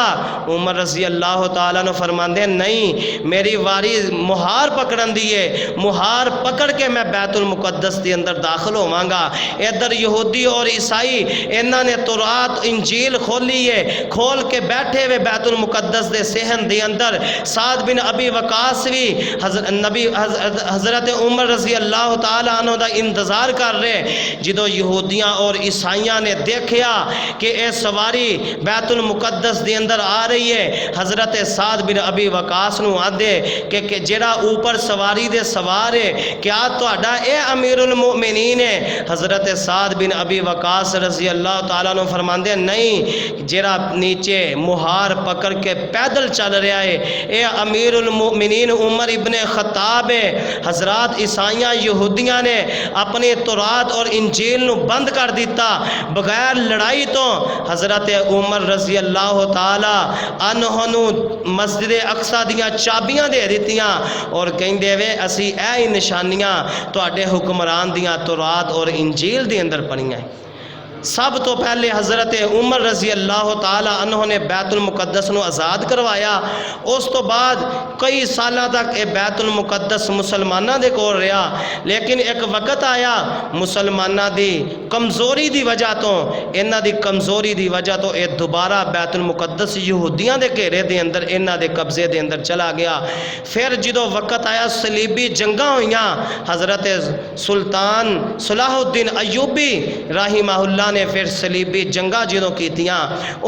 عمر رضی اللہ تعالیٰ نے فرماندے نہیں، میری واری مہار پکڑن دیئے، مہار پکڑ کے میں بیت المقدس دے اندر داخل ہوواں گا۔ ادھر یہودی اور عیسائی انہاں نے تورات انجیل کھولی ہے، کھول کے بیٹھے ہوئے بیت المقدس دے صحن دے اندر۔ سعد بن ابی وقاص بھی حضرت عمر رضی اللہ تعالیٰ عنہ دا انتظار کر رہے۔ جدو یہودیاں اور عیسائیاں نے دیکھیا کہ اے سواری بیت المقدس دے اندر آ رہی ہے، حضرت سعد بن ابی وقاص نو آندے کہ جڑا اوپر سواری دے سوار ہے کیا تہاڈا اے امیر المؤمنین ہے؟ حضرت سعد بن ابی وقاص رضی اللہ تعالیٰ عنہ فرماندے نہیں، جڑا نیچے مہار پکڑ کے پیدل چل رہا ہے اے امیر المؤمنین عمر ابن خطاب ہے۔ حضرات عیسائیاں یہودیاں نے اپنے تورات اور انجیل انجیل نو بند کر دیتا بغیر لڑائی تو حضرت عمر رضی اللہ تعالی عنہ نو مسجد اقصی دیاں چابیاں دے دتیاں اور کہندے وے اسی اے نشانیاں تواڈے حکمران دیاں تورات اور انجیل دے اندر پڑھیاں۔ سب تو پہلے حضرت عمر رضی اللہ تعالی عنہ نے بیت المقدس نو آزاد کروایا، اس تو بعد کئی سالاں تک یہ بیت المقدس مسلمانہ دے کول رہا، لیکن ایک وقت آیا مسلمانہ دی کمزوری دی وجہ تو انہاں دی کمزوری دی وجہ تو یہ دوبارہ بیت المقدس یہودیاں دے گھیرے دے اندر انہاں دے قبضے دے اندر چلا گیا۔ پھر جدو وقت آیا صلیبی جنگاں ہوئیاں، حضرت سلطان صلاح الدین ایوبی رحمہ اللہ نے پھر صلیبی جنگاں جدوں کیتیاں،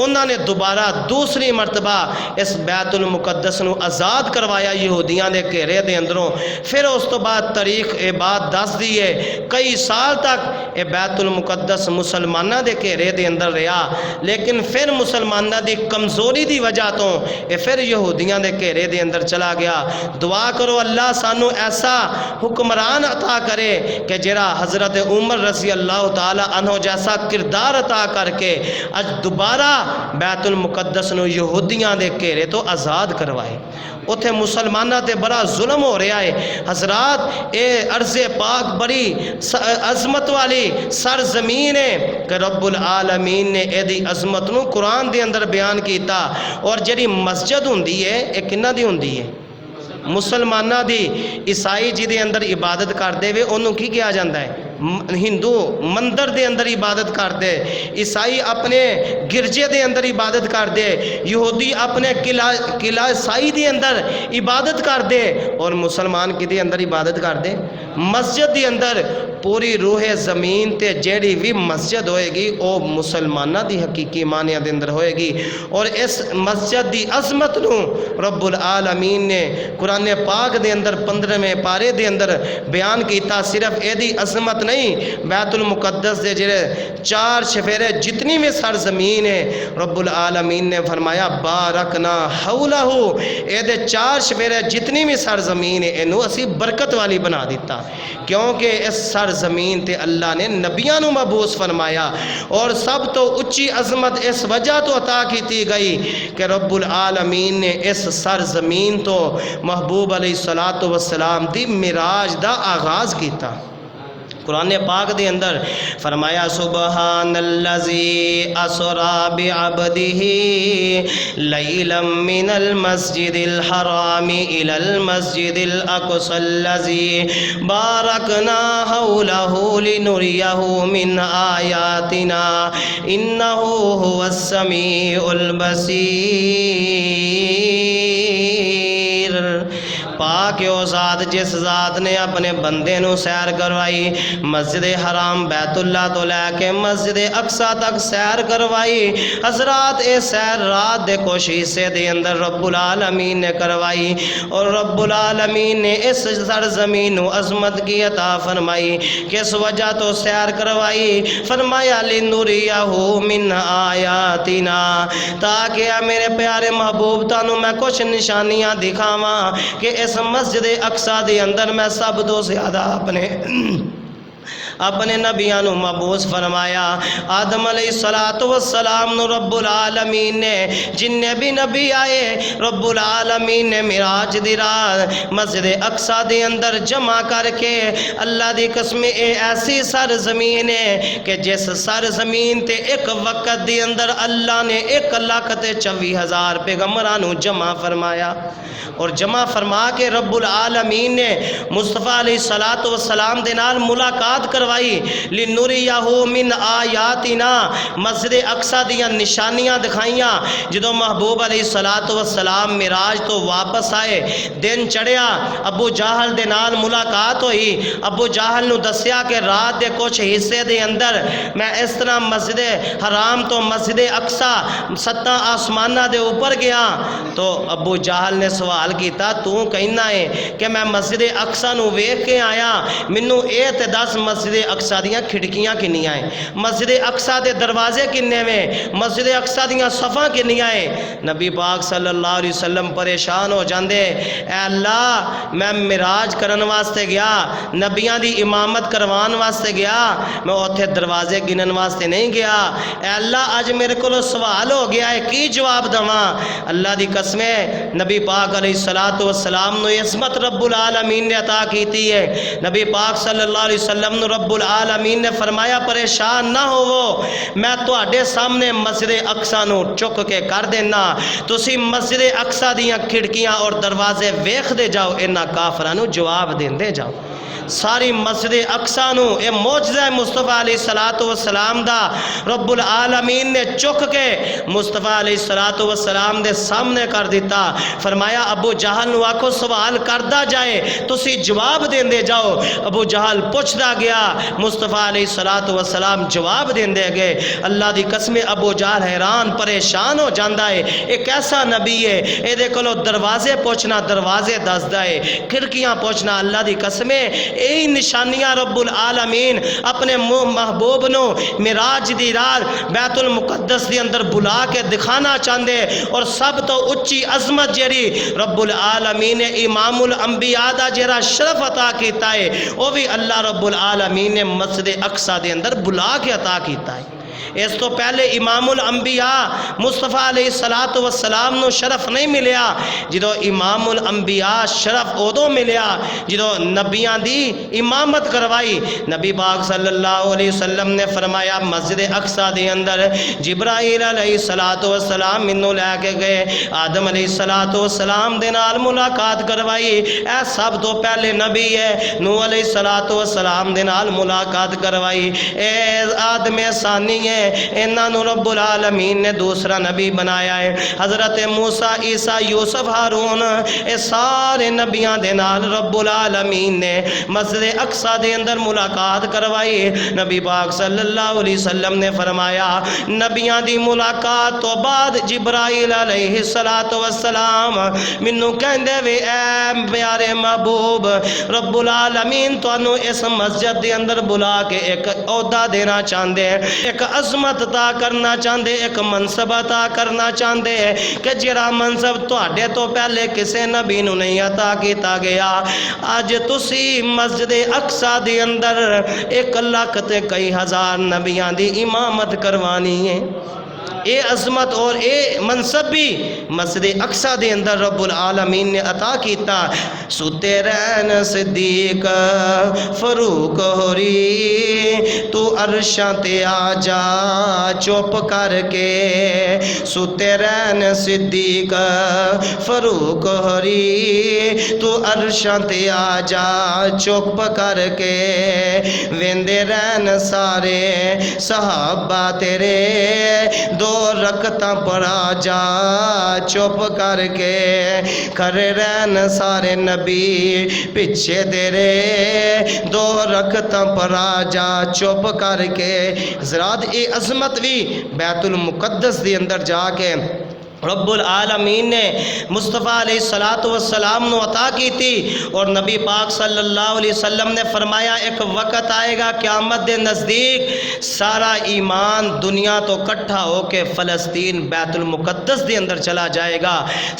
انہاں نے دوبارہ دوسری مرتبہ اس بیت المقدس نو آزاد کروایا یہودیاں دے گھیرے دے اندروں۔ پھر اس تو بعد تاریخ اے بات دس دیئے کئی سال تک اے بیت المقدس مسلمانہ دے گھیرے دے اندر رہا، لیکن پھر مسلمانہ دی کمزوری دی وجہ تو اے پھر یہودیاں دے گھیرے دے اندر چلا گیا۔ دعا کرو اللہ سانو ایسا حکمران عطا کرے کہ جرا حضرت عمر رضی اللہ تعالی عنہ جیسا کردار عطا کر کے اج دوبارہ بیت المقدس نو یہودیاں دے گھیرے تو آزاد کروائے۔ اتھے مسلمانہ تے بڑا ظلم ہو رہا ہے حضرات، اے ارض پاک بڑی عظمت والی سرزمین ہے کہ رب العالمین نے اے دی عظمت نو قرآن دے اندر بیان کیتا۔ اور جڑی مسجد ہوندی ہے اے کنہ دی ہوندی ہے؟ مسلمانہ دی۔ عیسائی جی دے اندر عبادت کر دے وے انہوں کی کیا جاندہ ہے؟ ہندو مندر دے اندر عبادت کر دے، عیسائی اپنے گرجے دے اندر عبادت کر دے، یہودی اپنے قلعہ سائی دے اندر عبادت کر دے، اور مسلمان کی دے اندر عبادت کر دے؟ مسجد دے اندر پوری روح زمین تے جیڑی بھی مسجد ہوئے گی او مسلمانہ دی حقیقی معنی دے اندر ہوئے گی۔ اور اس مسجد دی عظمت نو رب العالمین نے قرآن پاک دے اندر 15ویں پارے دے اندر بیان کیتا۔ صرف اے دی عظمت نہیں، بیت المقدس دے جڑے 4 چفیرے جتنی میں سرزمین ہے رب العالمین نے فرمایا بارکنا حولہ، اے دے 4 چفیرے جتنی میں سرزمین ہے انہوں اسی برکت والی بنا دیتا، کیونکہ اس سرزمین تے اللہ نے نبیاں نو مبعوث فرمایا۔ اور سب تو اچھی عظمت اس وجہ تو عطا کی گئی کہ رب العالمین نے اس سرزمین تو محبوب علیہ السلام دی معراج دا آغاز کیتا۔ قرآن پاک دے اندر فرمایا سبحان الذی اسرا بعبدہ لیلا من المسجد الحرام الى المسجد الاقصى الذی بارکنا حولہ لنریہ من آیاتنا انہ هو السمیع البصیر۔ پاک او ذات جس ذات نے اپنے بندے نو سیر کروائی، مسجد حرام بیت اللہ تو لے کے مسجد اقصی تک سیر کروائی۔ حضرات اے سیر رات دے کچھ حصے دے اندر رب العالمین نے کروائی، اور رب العالمین نے اس سرزمین نو عظمت کی عطا فرمائی۔ کس وجہ تو سیر کروائی؟ فرمایا لنریہ من آیاتنا، تاکہ میرے پیارے محبوب تانوں میں کچھ نشانیاں دکھاواں کہ اس مسجد اقصی دے اندر میں سب تو زیادہ اپنے نبیان و مبعوث فرمایا۔ آدم علیہ السلام نو رب العالمین نے جننے بھی نبی آئے رب العالمین نے معراج دی رات مسجد اقصی دے اندر جمع کر کے اللہ دی قسم اے ایسی سرزمین ہے کہ جس سرزمین تے ایک وقت دی اندر اللہ نے 1,24,000 پیغمبرانو جمع فرمایا، اور جمع فرما کے رب العالمین نے مصطفیٰ علیہ السلام دے نال ملاقات کروائی۔ لنریہ من آیاتنا، مسجد اقصی دیاں نشانیاں دکھائیاں۔ جدو محبوب علیہ السلام معراج تو واپس آئے، دن چڑھیا، ابو جہل دے نال ملاقات ہوئی۔ ابو جہل نو دسیا کہ رات دے کچھ حصے دے اندر میں اس طرح مسجد حرام تو مسجد اقصی 7 آسمانہ دے اوپر گیا، تو ابو جہل نے سوال کیتا تو کہنا ہے کہ میں مسجد اقصی نو ویکھ کے آیا، منو اے تے دس مسجد اقصا دیاں کھڑکیاں کنیاں ہیں، مسجد اقصا دے دروازے کنے میں، مسجد اقصا دیاں صفاں کنیاں ہیں۔ نبی پاک صلی اللہ علیہ وسلم پریشان ہو جاندے، اے اللہ میں معراج کرن واسطے گیا، نبیاں دی امامت کروان واسطے گیا، میں اوتھے دروازے گنن واسطے نہیں گیا، اے اللہ اج میرے کو سوال ہو گیا ہے کی جواب دواں؟ اللہ دی قسم ہے نبی پاک علیہ السلام نو عظمت رب العالمین نے عطا کیتی ہے۔ نبی پاک صلی اللہ علیہ وسلم نو رب العالمین نے فرمایا پریشان نہ ہوو، میں تواڈے سامنے مسجد اقصا نو چک کے کر دینا، تسی مسجد اقصا دیاں کھڑکیاں اور دروازے ویکھ دے جاؤ، انہاں کافراں نو جواب دیندے جاؤ۔ ساری مسجد اقصا نو اے معجزہ مصطفیٰ علیہ السلام دا رب العالمین نے چک کے مصطفیٰ علیہ السلام دے سامنے کر دیتا۔ فرمایا ابو جہل نو آکھو سوال کردہ جائے تسی جواب دیندے جاؤ۔ ابو جہل پوچھدا گیا، مصطفیٰ علیہ السلام جواب دیندے گئے۔ اللہ دی قسم ابو جہل حیران پریشان ہو جاندا ہے، ایک ایسا نبی ہے اے دے کولو دروازے پوچھنا دروازے دسدا ہے، کھڑکیاں پوچھنا۔ اللہ دی قسم یہی نشانیاں رب العالمین اپنے محبوب نو معراج دی رات بیت المقدس دی اندر بلا کے دکھانا چاہندے، اور سب تو اچھی عظمت جیڑی رب العالمین نے امام الانبیاء دا جیڑا شرف عطا کیتا ہے وہ بھی اللہ رب العالمین نے مسجد اقصا دے اندر بلا کے عطا کیتا ہے۔ اس تو پہلے امام الانبیاء مصطفیٰ علیہ السلام نو شرف نہیں ملیا، جدو امام الانبیاء شرف ادو ملیا جدو نبیاں دی امامت کروائی۔ نبی پاک صلی اللہ علیہ وسلم نے فرمایا مسجد اقصا دے اندر جبرائیل علیہ السلام منو لے کے گئے، آدم علیہ السلام دے نال ملاقات کروائی، اے سب تو پہلے نبی ہے، نوح علیہ السلام دے نال ملاقات کروائی، اے آدم ثانی ہے، انہاں نو رب العالمین نے دوسرا نبی بنایا ہے۔ حضرت موسیٰ، عیسیٰ، یوسف، ہارون، اے سارے نبیاں دے نال رب العالمین نے مسجد اقصا دے اندر ملاقات کروائی۔ نبی پاک صلی اللہ علیہ وسلم نے فرمایا نبیاں دی ملاقات تو بعد جبرائیل علیہ السلام منو کہندے وے اے پیارے محبوب رب العالمین تانوں اس مسجد دے اندر بلا کے ایک عہدہ دینا چاہندے، ایک عظمت عطا کرنا چاہندے، ایک منصب عطا کرنا چاہندے کہ جڑا منصب تواڈے تو پہلے کسے نبی نو نہیں عطا کیتا گیا۔ اج تسی مسجد اقصا دے اندر 1,00,000 تے کئی ہزار نبیاں دی امامت کروانی ہے۔ اے عظمت اور اے منصب بھی مسجد اقصا دے اندر رب العالمین نے عطا کیتا۔ ستے رہن صدیق فاروق ہوری تو عرشاں تے آ جا چپ کر کے، ستے رہن صدیق فاروق ہوری تو عرشاں تے آ جا چپ کر کے، ویندے رہن سارے صحابہ تیرے دو رکعتاں پڑھا جا چپ کر کے، کھڑے رہن سارے نبی پیچھے تیرے دو رکعتاں پڑھا جا چپ کر کے۔ حضرات اے عظمت بھی بیت المقدس دے اندر جا کے رب العالمین نے مصطفیٰ علیہ السلام نو عطا کی تھی، اور نبی پاک صلی اللہ علیہ وسلم نے فرمایا ایک وقت آئے گا قیامت دے نزدیک سارا ایمان دنیا تو کٹھا ہو کے فلسطین بیت المقدس دے اندر چلا جائے گا،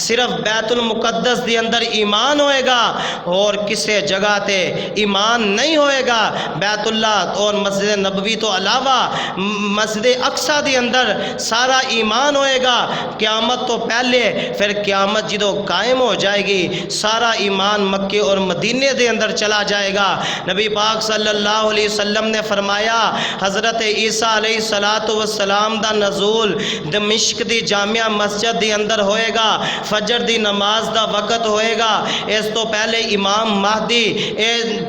صرف بیت المقدس دے اندر ایمان ہوئے گا اور کسے جگہ تے ایمان نہیں ہوئے گا۔ بیت اللہ اور مسجد نبوی تو علاوہ مسجد اقصا دے اندر سارا ایمان ہوئے گا قیامت تو پہلے، پھر قیامت جدو قائم ہو جائے گی سارا ایمان مکے اور مدینے دے اندر چلا جائے گا۔ نبی پاک صلی اللہ علیہ وسلم نے فرمایا حضرت عیسیٰ علیہ السلام دا نزول دمشق دی جامعہ مسجد دے اندر ہوئے گا، فجر دی نماز دا وقت ہوئے گا، اس تو پہلے امام مہدی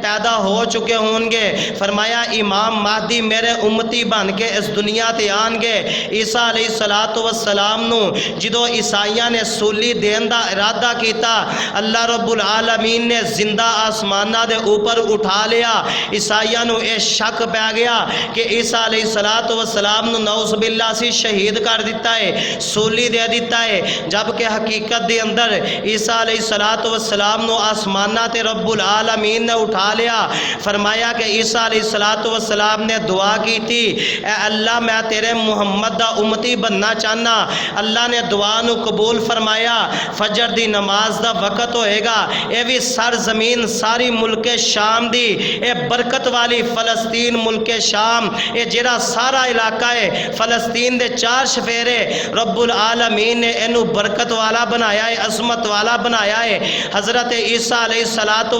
پیدا ہو چکے ہوں گے۔ فرمایا امام مہدی میرے امتی بن کے اس دنیا تے آن گے۔ عیسیٰ علیہ السلام نو جدو عیسائیاں نے سولی دین دا ارادہ کیتا اللہ رب العالمین نے زندہ آسمانہ دے اوپر اٹھا لیا عیسائیاں نو اے شک پہ گیا کہ عیسیٰ علیہ السلام نو نعوذ باللہ سی شہید کر دیتا ہے سولی دے دیتا ہے جبکہ حقیقت دے اندر عیسیٰ علیہ السلام نو آسمانہ تے رب العالمین نے اٹھا لیا فرمایا کہ عیسیٰ علیہ السلام نے دعا کی تھی اے اللہ میں تیرے محمد دا امتی بننا چاہنا اللہ نے دعا نو قبول فرمایا فجر دی نماز دا وقت ہوئے گا اے بھی سر زمین ساری ملک شام دی اے برکت والی فلسطین ملک شام اے جڑا سارا علاقہ ہے فلسطین دے 4 شفیرے رب العالمین نے اینو برکت والا بنایا ہے عظمت والا بنایا ہے حضرت عیسیٰ علیہ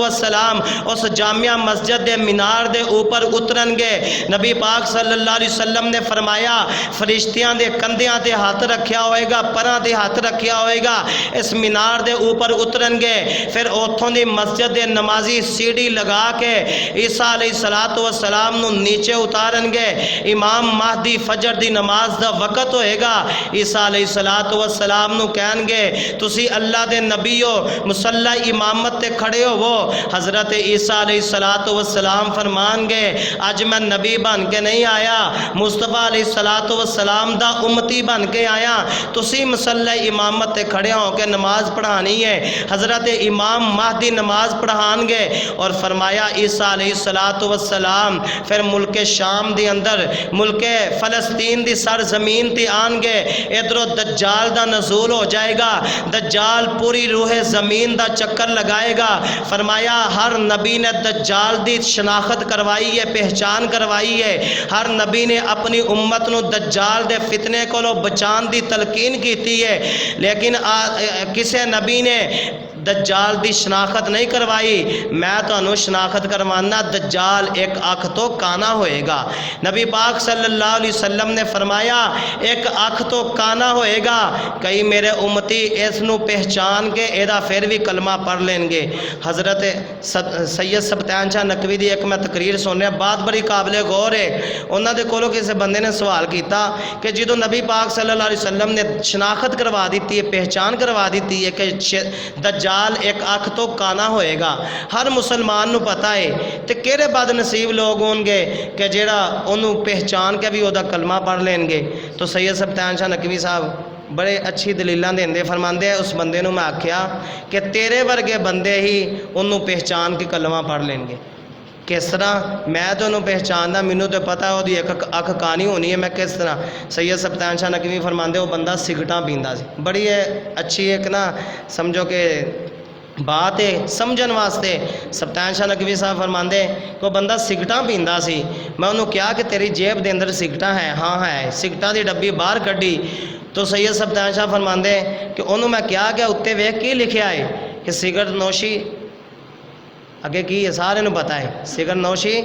السلام اس جامعہ مسجد دے مینار دے اوپر اترن گے نبی پاک صلی اللہ علیہ وسلم نے فرمایا فرشتیاں دے کندھیاں تے ہاتھ رکھیا ہوئے گا پراں تے ہاتھ رکھیا ہوئے گا اس مینار دے اوپر اترن گے پھر اوتھوں دی مسجد دے نمازی سیڑھی لگا کے عیسیٰ علیہ السلام نو نیچے اتارن گے امام مہدی فجر دی نماز دا وقت ہوئے گا عیسیٰ علیہ السلام نو کہن گے تسی اللہ دے نبی ہو مصلی امامت تے کھڑے ہو وہ حضرت عیسیٰ علیہ السلام فرمان گے آج میں نبی بن کے نہیں آیا مصطفیٰ علیہ السلام دا امتی بن کے آیا تسی مصلی امامت تے کھڑے ہو کے نماز پڑھانی ہے حضرت امام مہدی نماز پڑھان گے اور فرمایا عیسیٰ علیہ السلام پھر ملک شام دی اندر ملک فلسطین دی سرزمین تے آن گے ادھروں دجال دا نزول ہو جائے گا دجال پوری روح زمین دا چکر لگائے گا فرمایا ہر نبی نے دجال دی شناخت کروائی ہے پہچان کروائی ہے ہر نبی نے اپنی امت نو دجال دے فتنے کو بچان دی تلقین کیتی ہے لیکن کسے نبی نے دجال دی شناخت نہیں کروائی میں تو انہوں شناخت کروانا دجال ایک آنکھ تو کانا ہوئے گا نبی پاک صلی اللہ علیہ وسلم نے فرمایا ایک آنکھ تو کانا ہوئے گا کئی میرے امتی اس نو پہچان کے ایدہ پھر بھی کلمہ پڑھ لیں گے حضرت سید سبتیان شاہ نقوی دی ایک میں تقریر سننے بات بڑی قابل غور ہے انہوں نے کولو کسی بندے نے سوال کیتا کہ جدو نبی پاک صلی اللہ علیہ وسلم نے شناخت کروا دیتی ہے پہچان کروا دیتی ہے کہ دجال ایک آنکھ تو کانا ہوئے گا ہر مسلمان نو پتا ہے تے کیڑے بد نصیب لوگ ہون گے کہ جیڑا انہوں پہچان کے بھی او دا کلمہ پڑھ لیں گے تو سید سبتیان شاہ نقوی صاحب بڑے اچھی دلیلاں دیندے فرماندے ہیں اس بندے نو میں آکھیا کہ تیرے ورگے بندے ہی انہوں پہچان کے کلمہ پڑھ لیں گے کس طرح میں تو انہوں پہچاننا مینوں تو پتہ ہے وہ دی ایک اکھ کانی ہونی ہے میں کس طرح سید سبتیان شاہ نقوی فرماندے وہ بندہ سگٹاں پیندا سی بڑی اچھی ایک نا سمجھو کہ بات ہے سمجھن واسطے سبتیان شاہ نقوی صاحب فرماندے کہ وہ بندہ سگٹاں پیندا سی میں انہوں کیا کہ تیری جیب دے اندر سگٹاں ہے ہاں ہے سگٹاں دی ڈبی باہر کڈی تو سید سبتیان شاہ فرماندے کہ انہوں میں کیا اتنے ویکھ کی لکھیا ہے کہ سگرٹ نوشی اگے کی ہے سارے نو پتہ ہے سگرٹ نوشی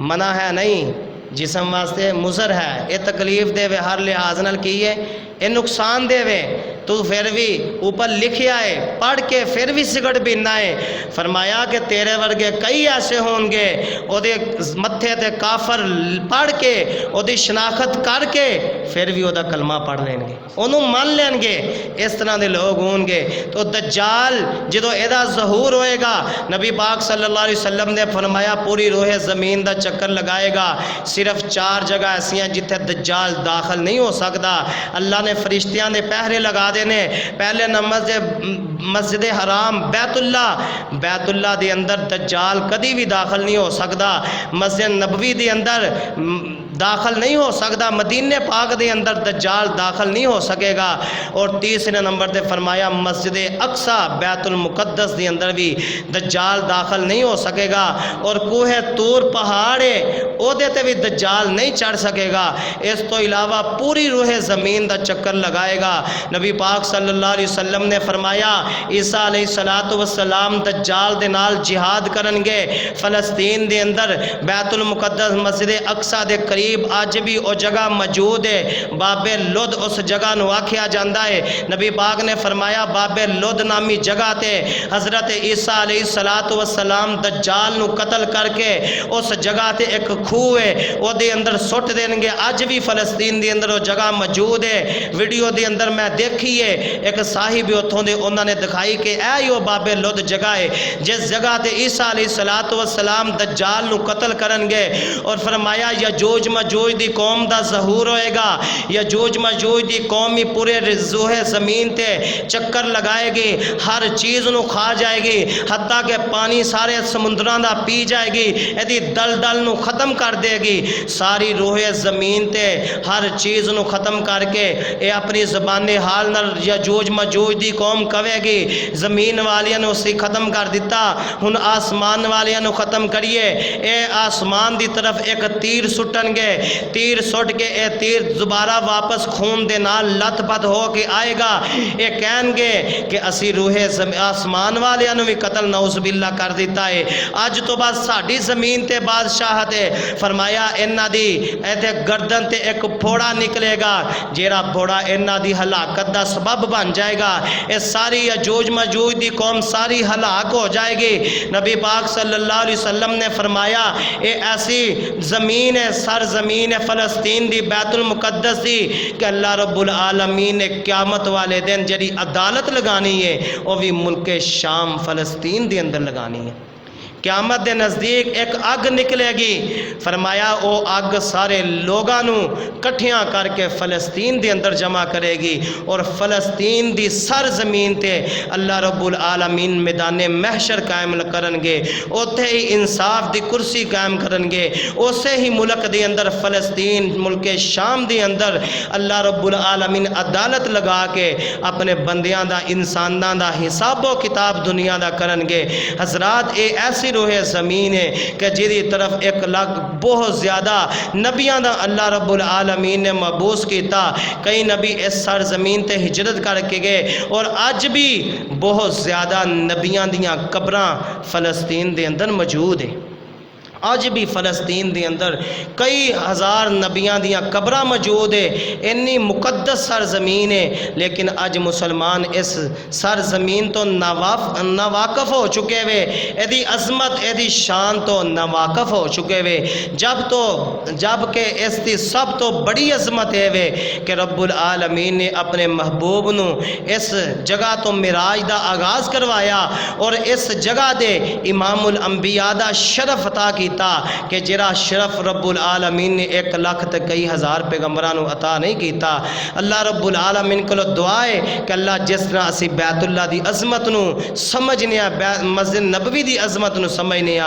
منع ہے نہیں جسم واسطے مضر ہے یہ تکلیف دے وے ہر لحاظ نال کی ہے یہ نقصان دے وے تو پھر بھی اوپر لکھیا ہے پڑھ کے پھر بھی سگرٹ پینا ہے فرمایا کہ تیرے ورگے کئی ایسے ہون گے او دے متھے تے کافر پڑھ کے او دی شناخت کر کے پھر بھی او دا کلمہ پڑھ لیں گے انہوں مان لیں گے اس طرح دے لوگ ہون گے تو دجال جدو ایدہ ظہور ہوئے گا نبی پاک صلی اللہ علیہ وسلم نے فرمایا پوری روح زمین دا چکر لگائے گا صرف 4 جگہ ایسی ہیں جتھے دجال داخل نہیں ہو سکتا اللہ نے فرشتیاں نے پہرے لگا دینے پہلے نماز مسجد حرام بیت اللہ دے اندر دجال کدی بھی داخل نہیں ہو سکتا مسجد نبوی دے اندر داخل نہیں ہو سکتا مدینہ پاک دے اندر دجال داخل نہیں ہو سکے گا اور تیسرے نمبر دے فرمایا مسجد اقصی بیت المقدس دے اندر بھی دجال داخل نہیں ہو سکے گا اور کوہ طور پہاڑ ہے او دے تے بھی دجال نہیں چڑھ سکے گا اس تو علاوہ پوری روح زمین دا چکر لگائے گا نبی پاک صلی اللہ علیہ وسلم نے فرمایا عیسیٰ علیہ السلام دجال دے نال جہاد کرن گے فلسطین دے اندر بیت المقدس مسجد اقصی دے قریب قریب اج بھی وہ جگہ موجود ہے، باب لد اس جگہ نو آکھیا جاندا ہے۔ نبی پاک نے فرمایا باب لد نامی جگہ تے حضرت عیسیٰ علیہ السلام دجال نو قتل کر کے اس جگہ تے ایک کھوہ ہے او دے اندر سٹ دین گے۔ اج بھی فلسطین دے اندر وہ جگہ موجود ہے۔ ویڈیو دے اندر میں دیکھی ہے، ایک صاحب اتھوں دے انہوں نے دکھائی کہ اے وہ باب لد جگہ ہے جس جگہ تے عیسیٰ علیہ السلام دجال نو قتل کرن گے، اور فرمایا یجوج مجوج دی قوم دا ظہور ہوئے گا۔ یجوج مجوج دی قوم ہی پورے رزوہ زمین تے چکر لگائے گی، ہر چیز نو کھا جائے گی، حتیٰ کہ پانی سارے سمندران دا پی جائے گی، ایدی دل دل نو ختم کر دے گی، ساری روح زمین تے ہر چیز نو ختم کر کے اے اپنی زبان حال نال یجوج مجوج دی قوم کہے گی زمین والیاں نو اسی ختم کر دیتا، ہن آسمان والیاں نو ختم کریے۔ اے آسمان دی طرف ایک تیر سٹن گے، تیر سٹ کے اے تیر دوبارہ واپس خون دے نال لت پت ہو کے آئے گا۔ اے کہن گے کہ اسی روح آسمان والیاں نو بھی قتل نعوذ باللہ کر دیتا ہے، اج تو بعد ساڈی زمین تے بادشاہت ہے۔ فرمایا انہاں دی ایتھے گردن تے ایک پھوڑا نکلے گا، جیڑا پھوڑا انہاں دی ہلاکت دا سبب بن جائے گا، اے ساری یجوج مجوج دی قوم ساری ہلاک ہو جائے گی۔ نبی پاک صلی اللہ علیہ وسلم نے فرمایا اے ایسی زمین ہے، سرزمین ہے فلسطین دی، بیت المقدس دی، کہ اللہ رب العالمین نے قیامت والے دن جڑی عدالت لگانی ہے وہ بھی ملک شام فلسطین دی اندر لگانی ہے۔ قیامت دے نزدیک ایک اگ نکلے گی، فرمایا او اگ سارے لوگاں نو کٹھیاں کر کے فلسطین دے اندر جمع کرے گی، اور فلسطین دی سرزمین تے اللہ رب العالمین میدان محشر قائم کرن گے، اوتھے ہی انصاف دی کرسی قائم کرن گے، اسے ہی ملک دے اندر فلسطین ملک شام دے اندر اللہ رب العالمین عدالت لگا کے اپنے بندیاں دا انساناں دا حساب و کتاب دنیا دا کرن گے۔ حضرات اے ایسی روح زمین ہے کہ جیدی طرف 1,00,000 بہت زیادہ نبیاں دا اللہ رب العالمین نے مبعوث کیتا، کئی نبی اس سرزمین تے ہجرت کر کے گئے، اور اج بھی بہت زیادہ نبیاں دیاں قبراں فلسطین دے اندر موجود ہیں۔ اج بھی فلسطین دے اندر کئی ہزار نبیاں دیاں قبراں موجود ہے، انی مقدس سرزمین ہے، لیکن اج مسلمان اس سرزمین تو ناواقف ہو چکے ہوئے، ایدی عظمت ایدی شان تو ناواقف ہو چکے ہوئے، جب کہ اس دی سب تو بڑی عظمت ہے وے کہ رب العالمین نے اپنے محبوب نو اس جگہ تو معراج دا آغاز کروایا، اور اس جگہ دے امام الانبیاء دا شرف عطا کیتا کہ جرا شرف رب العالمین نے 1,00,000 تے کئی ہزار پیغمبران نو عطا نہیں کیتا۔ اللہ رب العالمین کو دعا ہے کہ اللہ جس طرح اسی بیت اللہ دی عظمت نو سمجھنے مسجد نبوی دی عظمت نو سمجھنے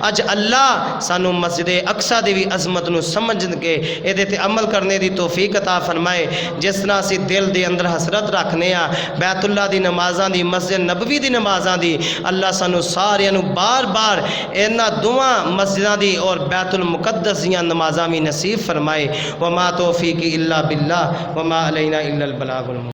اج اللہ سانو مسجد اقصی دی بھی عظمت نو سمجھ کے ایدے تے عمل کرنے دی توفیق عطا فرمائے۔ جس طرح اسی دل دے اندر حسرت رکھنے بیت اللہ دی نمازاں دی، مسجد نبوی دی نمازاں دی، اللہ سانو سارے نو بار بار اینا دعاں مسجداں دی اور بیت المقدس دیاں نمازاں بھی نصیب فرمائے۔ وما توفیقی الا باللہ وما علینا الا البلاغ المبین۔